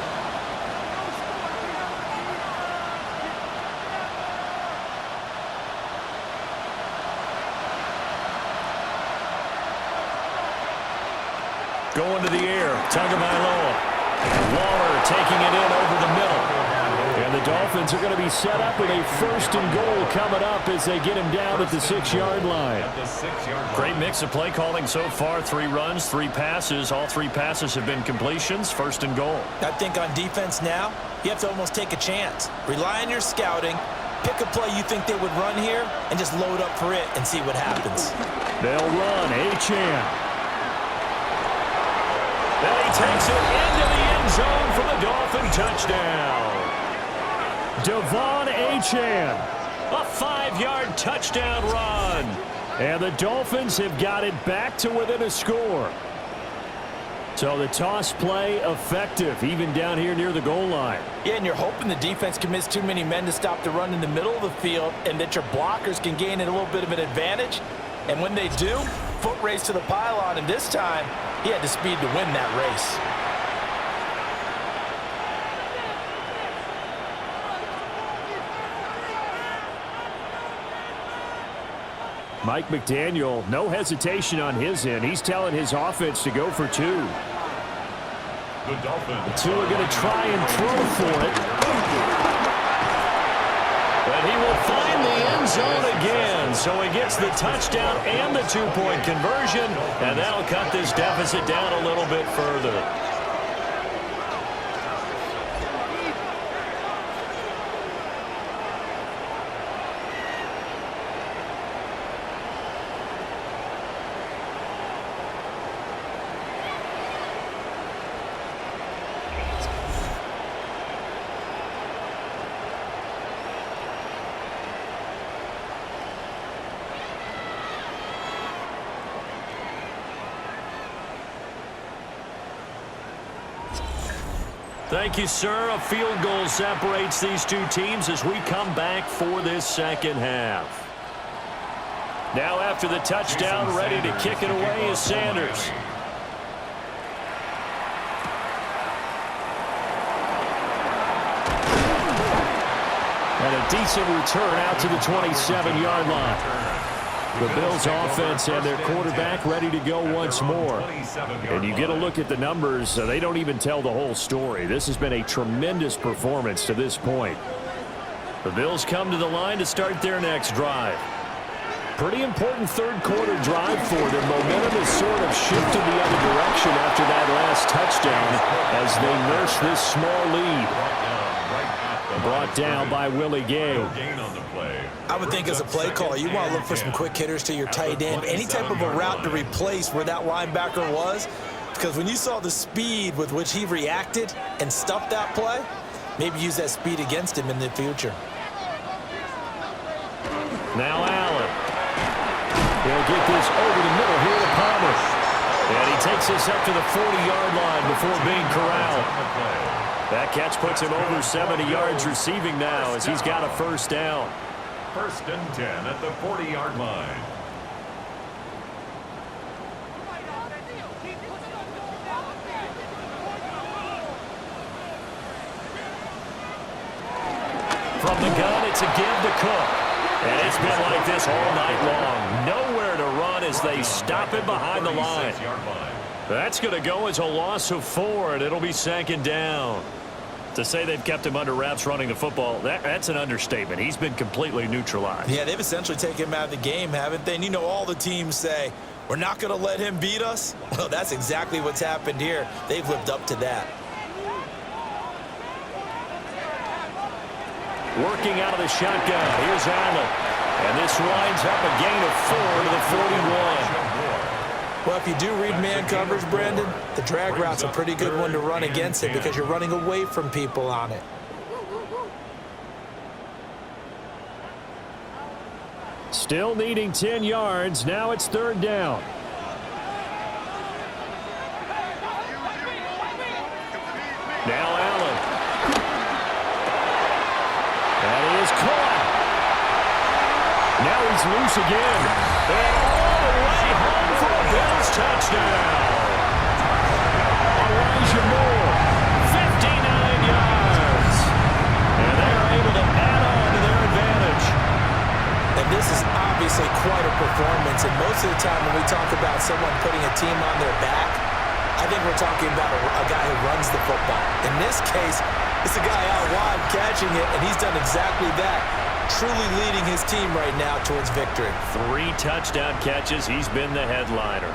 Going to the air, Tagovailoa. Waller taking it in over the middle. And the Dolphins are going to be set up with a 1st and goal coming up as they get him down at the 6-yard line. Great mix of play calling so far. 3 runs, 3 passes. All 3 passes have been completions. 1st and goal. I think on defense now, you have to almost take a chance. Rely on your scouting. Pick a play you think they would run here and just load up for it and see what happens. They'll run. Achane. And he takes it into the end zone for the Dolphin touchdown. Devon Achane, a 5-yard touchdown run. And the Dolphins have got it back to within a score. So the toss play effective, even down here near the goal line. Yeah, and you're hoping the defense commits too many men to stop the run in the middle of the field and that your blockers can gain a little bit of an advantage. And when they do, foot race to the pylon, and this time, he had the speed to win that race. Mike McDaniel, no hesitation on his end. He's telling his offense to go for 2. The Dolphins. 2 are going to try and throw for it. But he will find the end zone again. So he gets the touchdown and the 2-point conversion. And that'll cut this deficit down a little bit further. Thank you, sir. A field goal separates these 2 teams as we come back for this 2nd half. Now after the touchdown, ready to kick it away is Sanders. And a decent return out to the 27-yard line. The Bills offense and their quarterback ready to go once more. And you get a look at the numbers, they don't even tell the whole story. This has been a tremendous performance to this point. The Bills come to the line to start their next drive. Pretty important 3rd quarter drive for them. Momentum has sort of shifted the other direction after that last touchdown as they nurse this small lead. Brought down by Willie Gay. I would think as a play caller, you want to look for some quick hitters to your tight end. Any type of a route to replace where that linebacker was. Because when you saw the speed with which he reacted and stuffed that play, maybe use that speed against him in the future. Now Allen. He'll get this over the middle here to Palmer. And he takes this up to the 40-yard line before being corralled. That catch puts him over 70 yards receiving now as he's got a 1st down. 1st and 10 at the 40-yard line. From the gun, it's a give to Cook. And it's been like this all night long. Nowhere to run as they stop him behind the line. That's going to go as a loss of 4, and it'll be 2nd down. To say they've kept him under wraps running the football, that's an understatement. He's been completely neutralized. Yeah, they've essentially taken him out of the game, haven't they? And you know all the teams say, we're not going to let him beat us. Well, that's exactly what's happened here. They've lived up to that. Working out of the shotgun. Here's Allen. And this winds up a gain of 4 to the 41. Well, if you do read man coverage, Brandon, the drag route's a pretty good one to run against it because you're running away from people on it. Still needing 10 yards. Now it's third down. Now Allen. That is caught. Now he's loose again. And all the way home for a Bills touchdown. Elijah Moore, 59 yards. And they are able to add on to their advantage. And this is obviously quite a performance. And most of the time when we talk about someone putting a team on their back, I think we're talking about a guy who runs the football. In this case, it's a guy out wide catching it, and he's done exactly that, truly leading his team right now towards victory. 3 touchdown catches. He's been the headliner.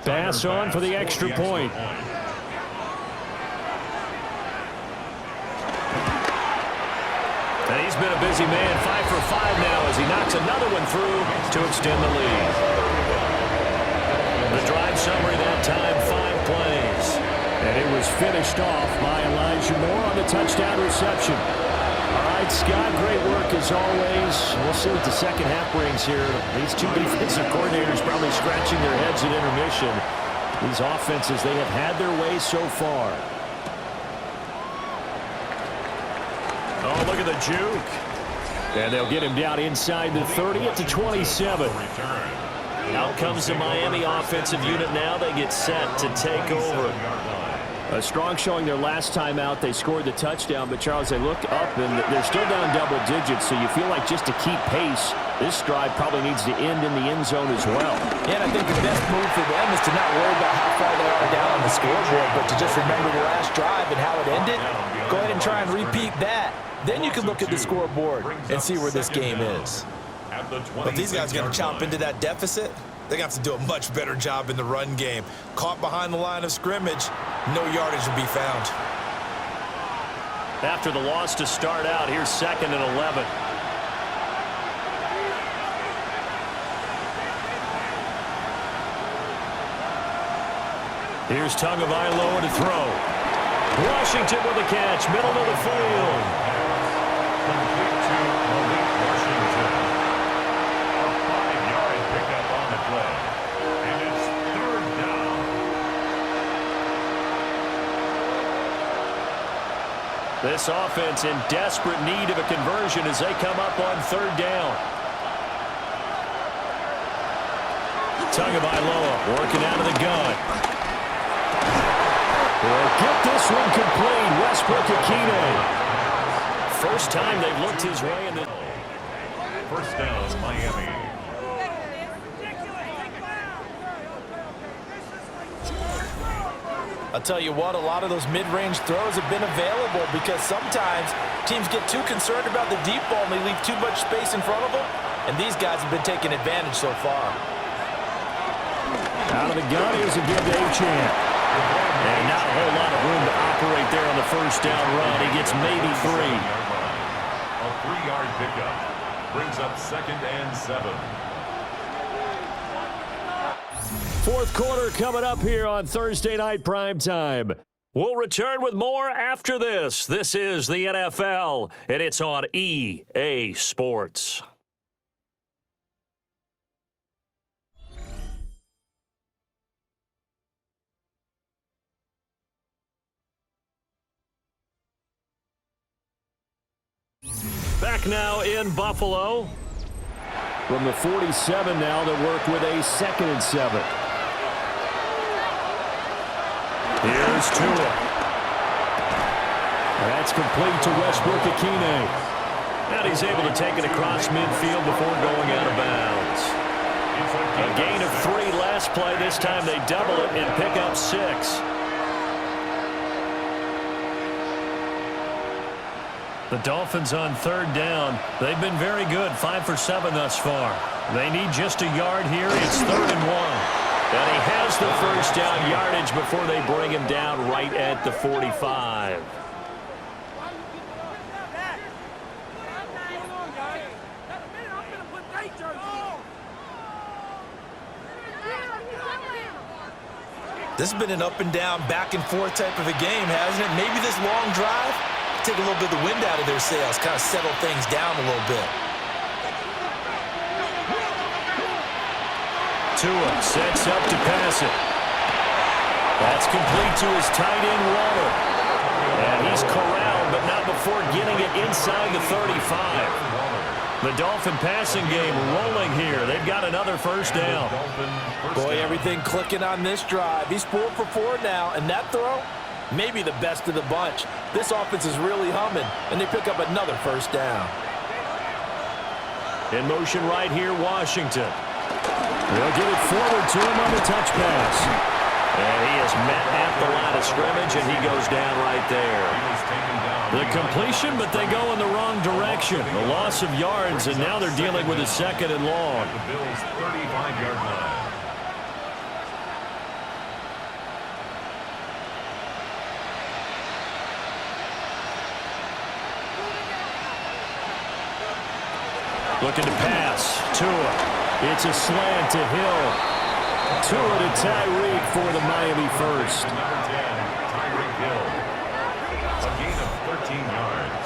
Pass on for the extra point. And he's been a busy man, 5 for 5 now as he knocks another one through to extend the lead. The drive summary that time, 5 plays. And it was finished off by Elijah Moore on the touchdown reception. All right, Scott, great work as always. We'll see what the second half brings here. These two defensive coordinators probably scratching their heads at intermission. These offenses, they have had their way so far. Oh, look at the juke. And they'll get him down inside the 30 at the 27. Out comes the Miami offensive unit now. They get set to take over. A strong showing their last time out. They scored the touchdown, but Charles, they look up and they're still down double digits, so you feel like just to keep pace, this drive probably needs to end in the end zone as well. Yeah, and I think the best move for them is to not worry about how far they are down on the scoreboard, but to just remember the last drive and how it ended. Go ahead and try and repeat that. Then you can look at the scoreboard and see where this game is. But if these guys are going to chomp into that deficit, they're going to have to do a much better job in the run game. Caught behind the line of scrimmage, no yardage will be found. After the loss to start out, here's 2nd and 11. Here's Tagovailoa to throw. Washington with a catch, middle of the field. Complete to Malik Washington. A 5-yard pickup on the play. And it's third down. This offense in desperate need of a conversion as they come up on third down. Tagovailoa working out of the gun. Will get this one complete. Westbrook-Ikhine. First time they've looked his way in the... First down, Miami. I'll tell you what, a lot of those mid-range throws have been available because sometimes teams get too concerned about the deep ball and they leave too much space in front of them, and these guys have been taking advantage so far. Out of the gun, here's a give to Achane. And not a whole lot of room to operate there on the first down run. He gets maybe 3. A 3-yard pickup brings up 2nd and 7. Fourth quarter coming up here on Thursday Night Primetime. We'll return with more after this. This is the NFL, and it's on EA Sports. Back now in Buffalo. From the 47 now, they'll work with a 2nd and 7. Here's Tua. That's complete to Westbrook-Ikhine. And he's able to take it across midfield before going out of bounds. A gain of 3 last play. This time they double it and pick up 6. The Dolphins on third down. They've been very good, 5 for 7 thus far. They need just a yard here. It's 3rd and 1. And he has the first down yardage before they bring him down right at the 45. This has been an up-and-down, back-and-forth type of a game, hasn't it? Maybe this long drive, take a little bit of the wind out of their sails, kind of settle things down a little bit. Tua sets up to pass it. That's complete to his tight end, Waller. And he's corralled, but not before getting it inside the 35. The Dolphin passing game rolling here. They've got another first down. Boy, everything clicking on this drive. He's 4 for 4 now, and that throw, maybe the best of the bunch. This offense is really humming, and they pick up another first down. In motion right here, Washington. They'll get it forward to him on the touch pass. And he is met at the line of scrimmage, and he goes down right there. The completion, but they go in the wrong direction. The loss of yards, and now they're dealing with a second and long. The Bills' 35-yard line. Looking to pass. Tua. It's a slant to Hill. Tua to Tyreek for the Miami first. Number 10, Tyreek Hill. A gain of 13 yards.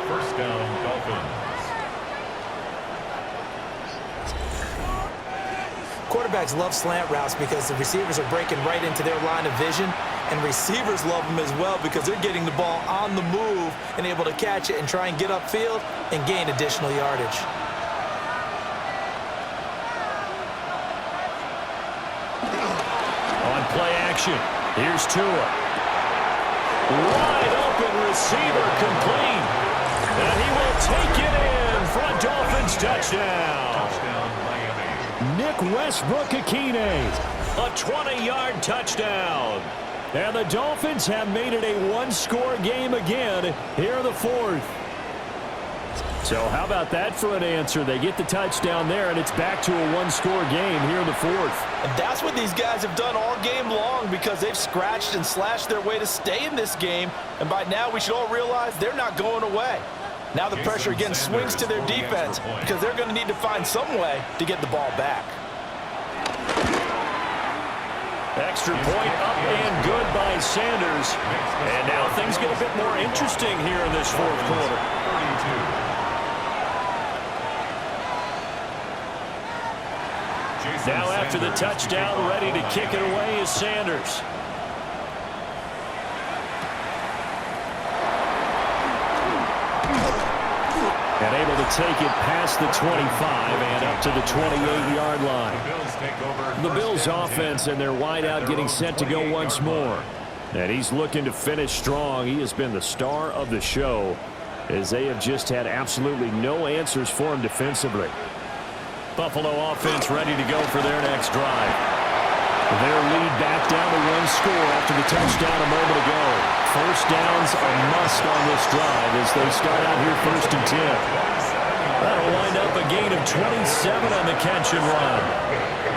First down, Dolphins. Quarterbacks love slant routes because the receivers are breaking right into their line of vision, and receivers love them as well because they're getting the ball on the move and able to catch it and try and get upfield and gain additional yardage. On play action, here's Tua. Wide open receiver complete. And he will take it in for a Dolphins touchdown. Touchdown, Miami. Nick Westbrook-Akine, a 20-yard touchdown. And the Dolphins have made it a one-score game again here in the fourth. So how about that for an answer? They get the touchdown there, and it's back to a one-score game here in the fourth. And that's what these guys have done all game long because they've scratched and slashed their way to stay in this game. And by now, we should all realize they're not going away. Now the pressure again swings to their defense because they're going to need to find some way to get the ball back. Extra point up and good by Sanders. And now things get a bit more interesting here in this fourth quarter. 32. Now after the touchdown, ready to kick it away is Sanders. And able to take it past the 25 and up to the 28-yard line. The Bills offense and their wideout getting set to go once more. And he's looking to finish strong. He has been the star of the show as they have just had absolutely no answers for him defensively. Buffalo offense ready to go for their next drive. Their lead back down to one score after the touchdown a moment ago. First downs a must on this drive as they start out here 1st and 10. That'll wind up a gain of 27 on the catch and run.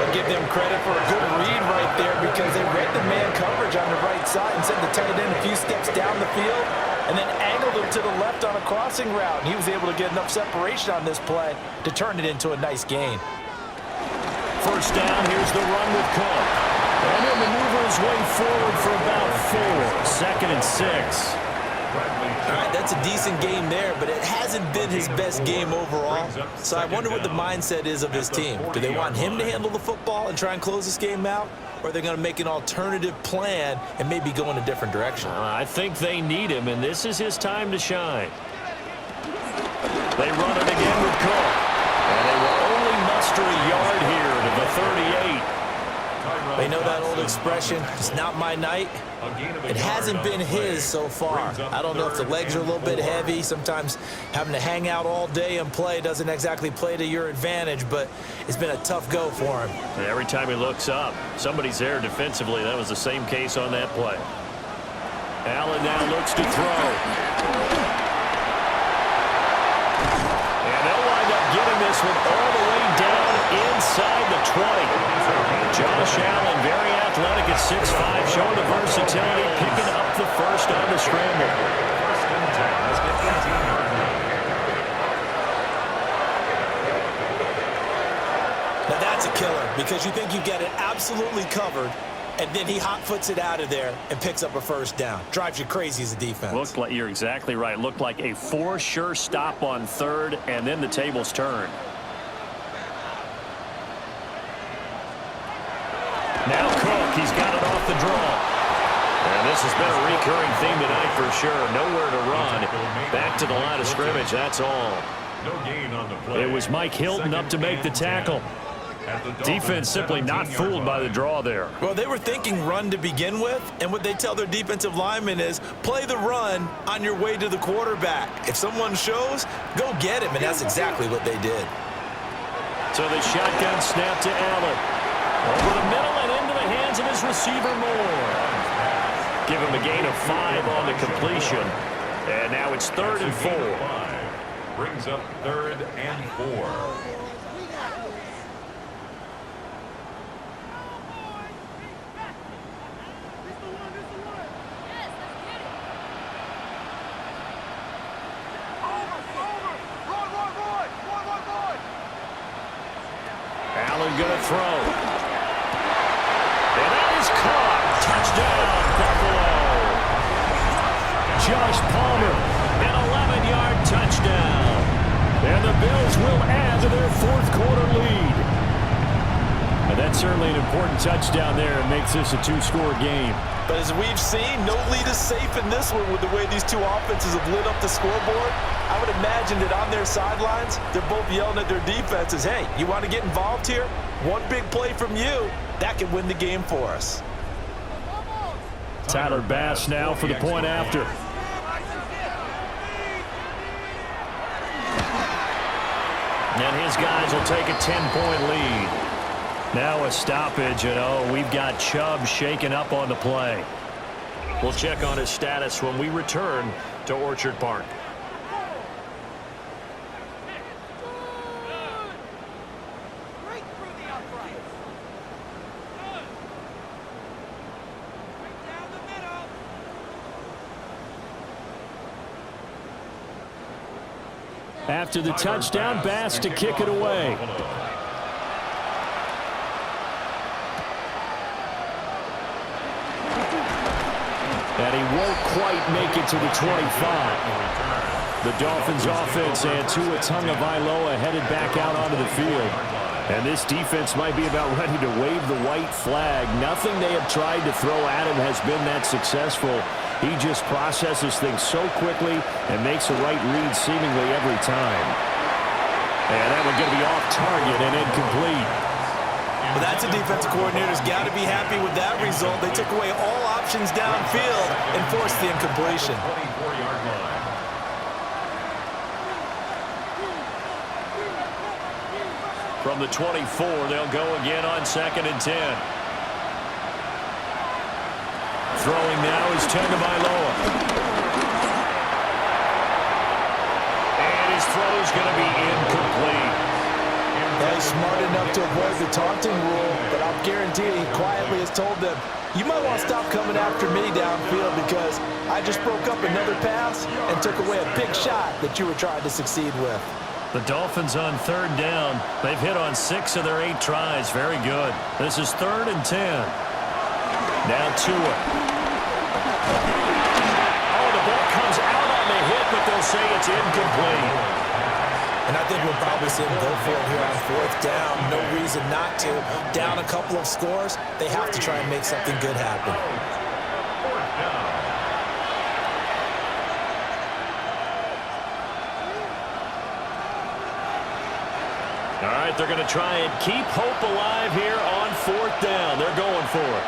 I'll give them credit for a good read right there because they read the man coverage on the right side and sent the tight end a few steps down the field and then angled him to the left on a crossing route. And he was able to get enough separation on this play to turn it into a nice gain. First down, here's the run with Cook. And he'll maneuver his way forward for about 4. 2nd and 6. All right, that's a decent game there, but it hasn't been his best game overall. So I wonder what the mindset is of his team. Do they want him to handle the football and try and close this game out? Or are they going to make an alternative plan and maybe go in a different direction? I think they need him, and this is his time to shine. They run it again with Cook. And they will only muster a yard here to the 38. They know that old expression, it's not my night. It hasn't been his so far. I don't know if the legs are a little bit heavy. Sometimes having to hang out all day and play doesn't exactly play to your advantage, but it's been a tough go for him. Every time he looks up, somebody's there defensively. That was the same case on that play. Allen now looks to throw. And they'll wind up getting this one all the way down inside the 20. Josh Allen, very athletic at 6'5", showing the versatility, picking up the first on the scramble. First and 10. Let's get 18-yard line. Now that's a killer because you think you get it absolutely covered, and then he hot-foots it out of there and picks up a first down. Drives you crazy as a defense. Looked like, you're exactly right. Looked like a for sure stop on third, and then the tables turned. Now Cook, he's got it off the draw. And this has been a recurring theme tonight for sure. Nowhere to run. Back to the line of scrimmage, that's all. No gain on the play. It was Mike Hilton up to make the tackle. Defense simply not fooled by the draw there. Well, they were thinking run to begin with, and what they tell their defensive linemen is play the run on your way to the quarterback. If someone shows, go get him, and that's exactly what they did. So the shotgun snap to Allen. Over the middle and into the hands of his receiver Moore. Give him a gain of 5 on the completion. And now it's 3rd and 4. Brings up 3rd and 4. Allen gonna throw. And that is caught. Touchdown, Buffalo. Josh Palmer, an 11-yard touchdown. And the Bills will add to their 4th quarter lead. And that's certainly an important touchdown there. It makes this a 2-score game. But as we've seen, no lead is safe in this one with the way these two offenses have lit up the scoreboard. I would imagine that on their sidelines, they're both yelling at their defenses, hey, you want to get involved here? One big play from you, that can win the game for us. Tyler Bass now for the point after. And his guys will take a 10-point lead. Now a stoppage, and we've got Chubb shaken up on the play. We'll check on his status when we return to Orchard Park. After the touchdown, Bass to kick it away. And he won't quite make it to the 25. The Dolphins offense and Tua Tagovailoa headed back out onto the field. And this defense might be about ready to wave the white flag. Nothing they have tried to throw at him has been that successful. He just processes things so quickly and makes the right read seemingly every time. And that one's going to be off target and incomplete. Well, that's a defensive coordinator's got to be happy with that result. They took away all options downfield and forced the incompletion. 24-yard line. From the 24, they'll go again on 2nd and 10. Throwing now is Tagovailoa. And his throw's going to be incomplete. He's smart enough to avoid the taunting rule, but I'll guarantee he quietly has told them, you might want to stop coming after me downfield because I just broke up another pass and took away a big shot that you were trying to succeed with. The Dolphins on 3rd down. They've hit on 6 of their 8 tries. Very good. This is 3rd and 10. Now Tua. Oh, the ball comes out on the hit, but they'll say it's incomplete. And I think we'll probably see him go for it here on 4th down. No reason not to. Down a couple of scores, they have to try and make something good happen. 4th down. All right, they're going to try and keep hope alive here on 4th down. They're going for it.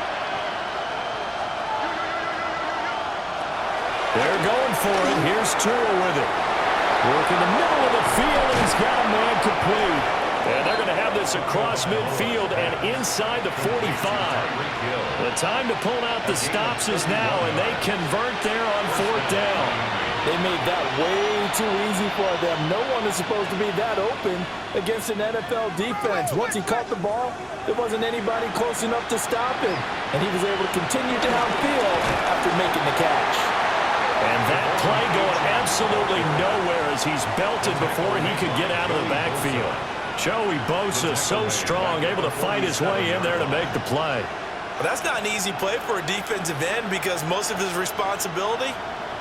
They're going for it. Here's Tua with it. Work in the middle of the field, and he's got a man complete. And they're going to have this across midfield and inside the 45. The time to pull out the stops is now, and they convert there on 4th down. They made that way too easy for them. No one is supposed to be that open against an NFL defense. Once he caught the ball, there wasn't anybody close enough to stop him, and he was able to continue downfield after making the catch. And that play going absolutely nowhere as he's belted before he could get out of the backfield. Joey Bosa so strong, able to fight his way in there to make the play. Well, that's not an easy play for a defensive end because most of his responsibility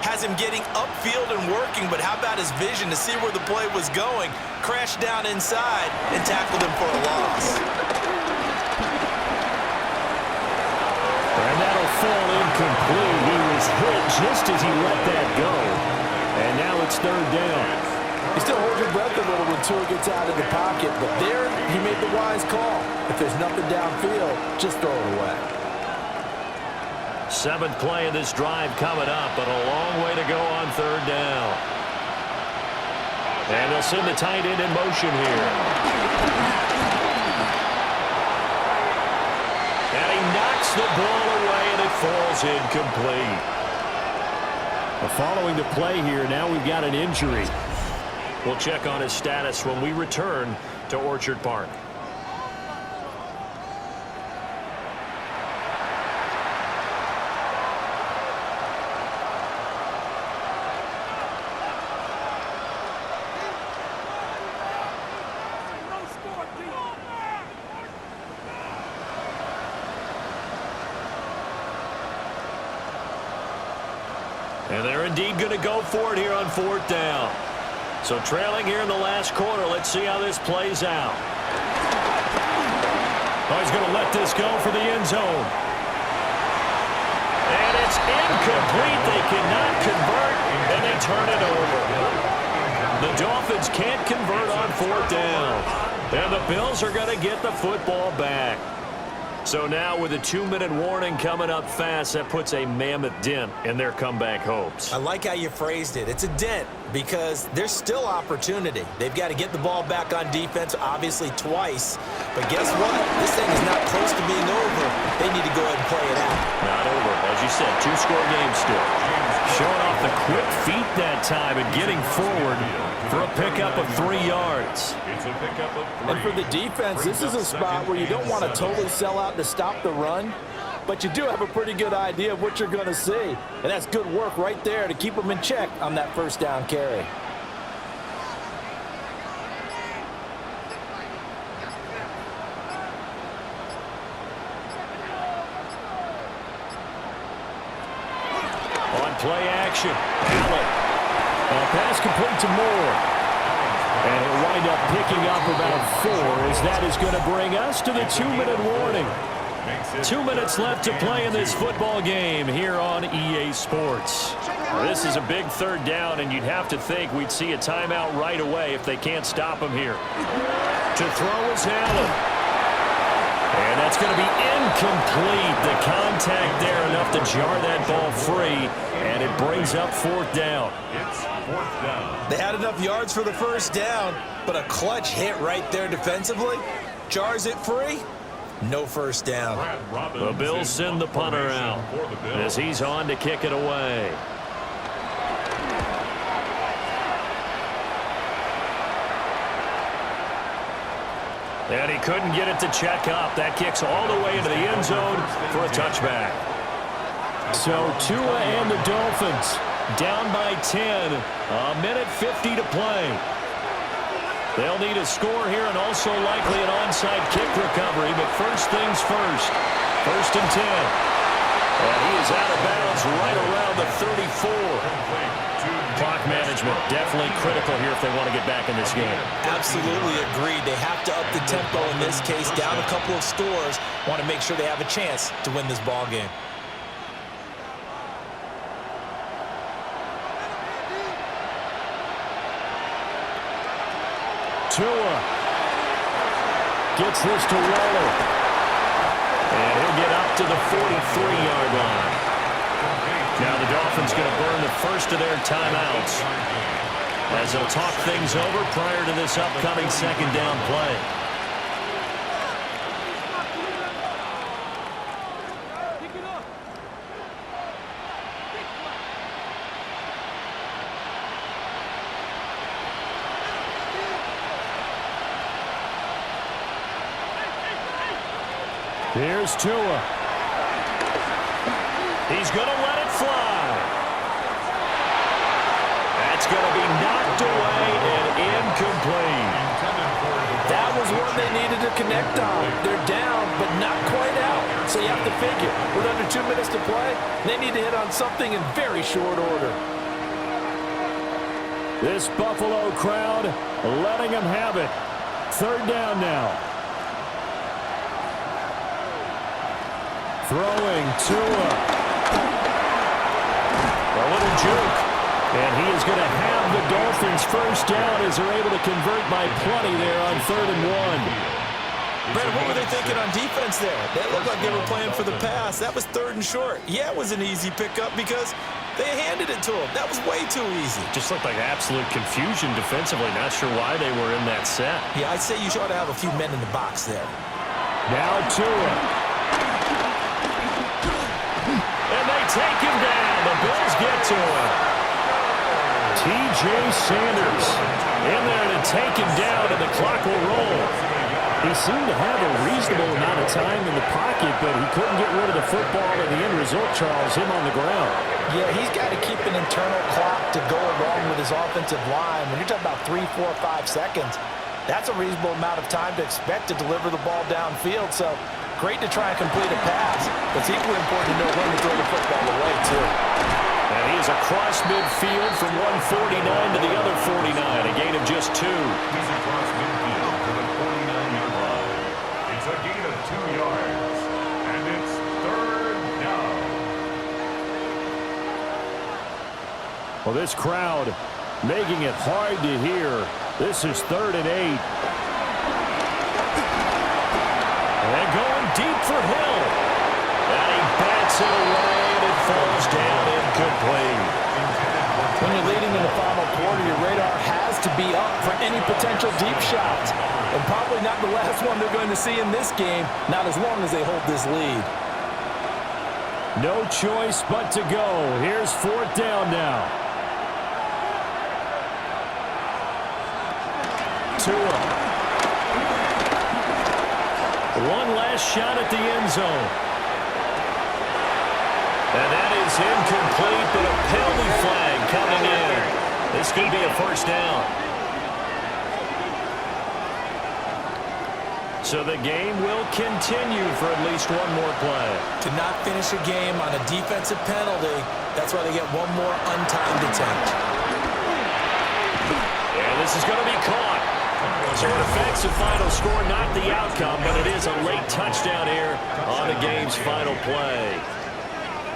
has him getting upfield and working, but how about his vision to see where the play was going, crashed down inside, and tackled him for a loss. And that'll fall incomplete. He was hit just as he let that go. And now it's third down. You still hold your breath a little when Tua gets out of the pocket, but there he made the wise call. If there's nothing downfield, just throw it away. 7th play of this drive coming up, but a long way to go on third down. And they'll send the tight end in motion here. And he knocks the ball away, and it falls incomplete. Following the play here, now we've got an injury. We'll check on his status when we return to Orchard Park. And they're indeed going to go for it here on 4th down. So trailing here in the last quarter, let's see how this plays out. Oh, he's going to let this go for the end zone. And it's incomplete. They cannot convert, and they turn it over. The Dolphins can't convert on 4th down. And the Bills are going to get the football back. So now with a 2-minute warning coming up fast, that puts a mammoth dent in their comeback hopes. I like how you phrased it. It's a dent because there's still opportunity. They've got to get the ball back on defense, obviously twice. But guess what? This thing is not close to being over. They need to go ahead and play it out. Not over. As you said, 2-score game still. Showing off the quick feet that time and getting forward for a pickup of 3 yards. It's a pickup of 3. And for the defense, this is a spot where you don't want to totally sell out to stop the run, but you do have a pretty good idea of what you're going to see. And that's good work right there to keep them in check on that first down carry. On play action, Allen. Pass complete to Moore. And he'll wind up picking up about 4 as that is going to bring us to the 2-minute warning. 2 minutes left to play in this football game here on EA Sports. This is a big third down, and you'd have to think we'd see a timeout right away if they can't stop him here. To throw is Allen. And that's going to be incomplete. The contact there enough to jar that ball free, and it brings up 4th down. It's 4th down. They had enough yards for the first down, but a clutch hit right there defensively jars it free. No first down. The Bills send the punter out as he's on to kick it away. And he couldn't get it to check up. That kicks all the way into the end zone for a touchback. So Tua and the Dolphins Down by 10. A minute 50 to play. They'll need a score here and also likely an onside kick recovery. But first things first. 1st and 10. And he is out of bounds right around the 34. Clock management definitely critical here if they want to get back in this game. Absolutely agreed. They have to up the tempo in this case, down a couple of scores. Want to make sure they have a chance to win this ball game. Tua gets this to Waller. And he'll get up to the 43-yard line. Now the Dolphins going to burn the first of their timeouts as they'll talk things over prior to this upcoming 2nd down play. Here's Tua. He's going to let it fly. That's going to be knocked away and incomplete. That was one they needed to connect on. They're down, but not quite out. So you have to figure, with under 2 minutes to play, they need to hit on something in very short order. This Buffalo crowd letting them have it. Third down now. Throwing Tua. A little juke. And he is going to have the Dolphins first down as they're able to convert by plenty there on 3rd and 1. Brandon, what were they thinking on defense there? They looked like they were playing for the pass. That was 3rd and short. Yeah, it was an easy pickup because they handed it to him. That was way too easy. Just looked like absolute confusion defensively. Not sure why they were in that set. Yeah, I'd say you ought to have a few men in the box there. Now Tua. And they take him down. The Bills get to him. T.J. Sanders in there to take him down, and the clock will roll. He seemed to have a reasonable amount of time in the pocket, but he couldn't get rid of the football, and the end result, Charles, him on the ground. Yeah, he's got to keep an internal clock to go along with his offensive line. When you're talking about 3, 4, 5 seconds, that's a reasonable amount of time to expect to deliver the ball downfield. So great to try and complete a pass, but it's equally important to know when to throw the football away, too. And he is across midfield from 149 to the other 49, a gain of just 2. He's across midfield to the 49-yard line. It's a gain of 2 yards, and it's 3rd down. Well, this crowd making it hard to hear. This is 3rd and 8. And going deep for Hill. And he bats it away, and it falls down incomplete. When you're leading in the final quarter, your radar has to be up for any potential deep shots. And probably not the last one they're going to see in this game, not as long as they hold this lead. No choice but to go. Here's 4th down now. Tua. One last shot at the end zone. And that is incomplete, but a penalty flag coming in. This could be a first down. So the game will continue for at least one more play. To not finish a game on a defensive penalty, that's why they get one more untimed attempt. And this is going to be caught. So it affects the final score, not the outcome, but it is a late touchdown here on the game's final play.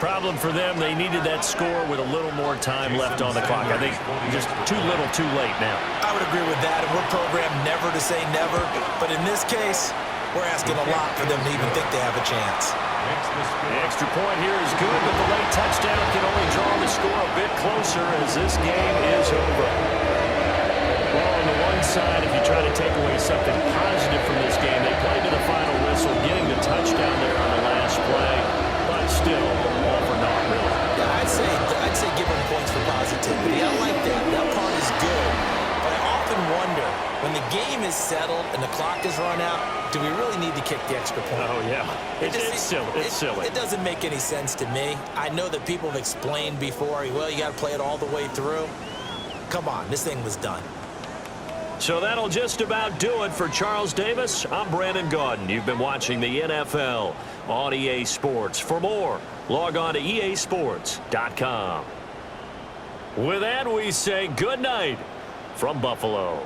Problem for them, they needed that score with a little more time left on the clock. I think just too little, too late now. I would agree with that, and we're programmed never to say never. But in this case, we're asking a lot for them to even think they have a chance. The extra point here is good, but the late touchdown can only draw the score a bit closer as this game is over. Well, on the one side, if you try to take away something positive from this game, they played to the final whistle, getting the touchdown there on the last play. But still, all for naught, really. Yeah, I'd say give them points for positivity. I like that. That part is good. But I often wonder, when the game is settled and the clock is run out, do we really need to kick the extra point? Oh, yeah. It's silly. It's silly. It doesn't make any sense to me. I know that people have explained before, well, you got to play it all the way through. Come on, this thing was done. So that'll just about do it for Charles Davis. I'm Brandon Gaudin. You've been watching the NFL on EA Sports. For more, log on to easports.com. With that, we say good night from Buffalo.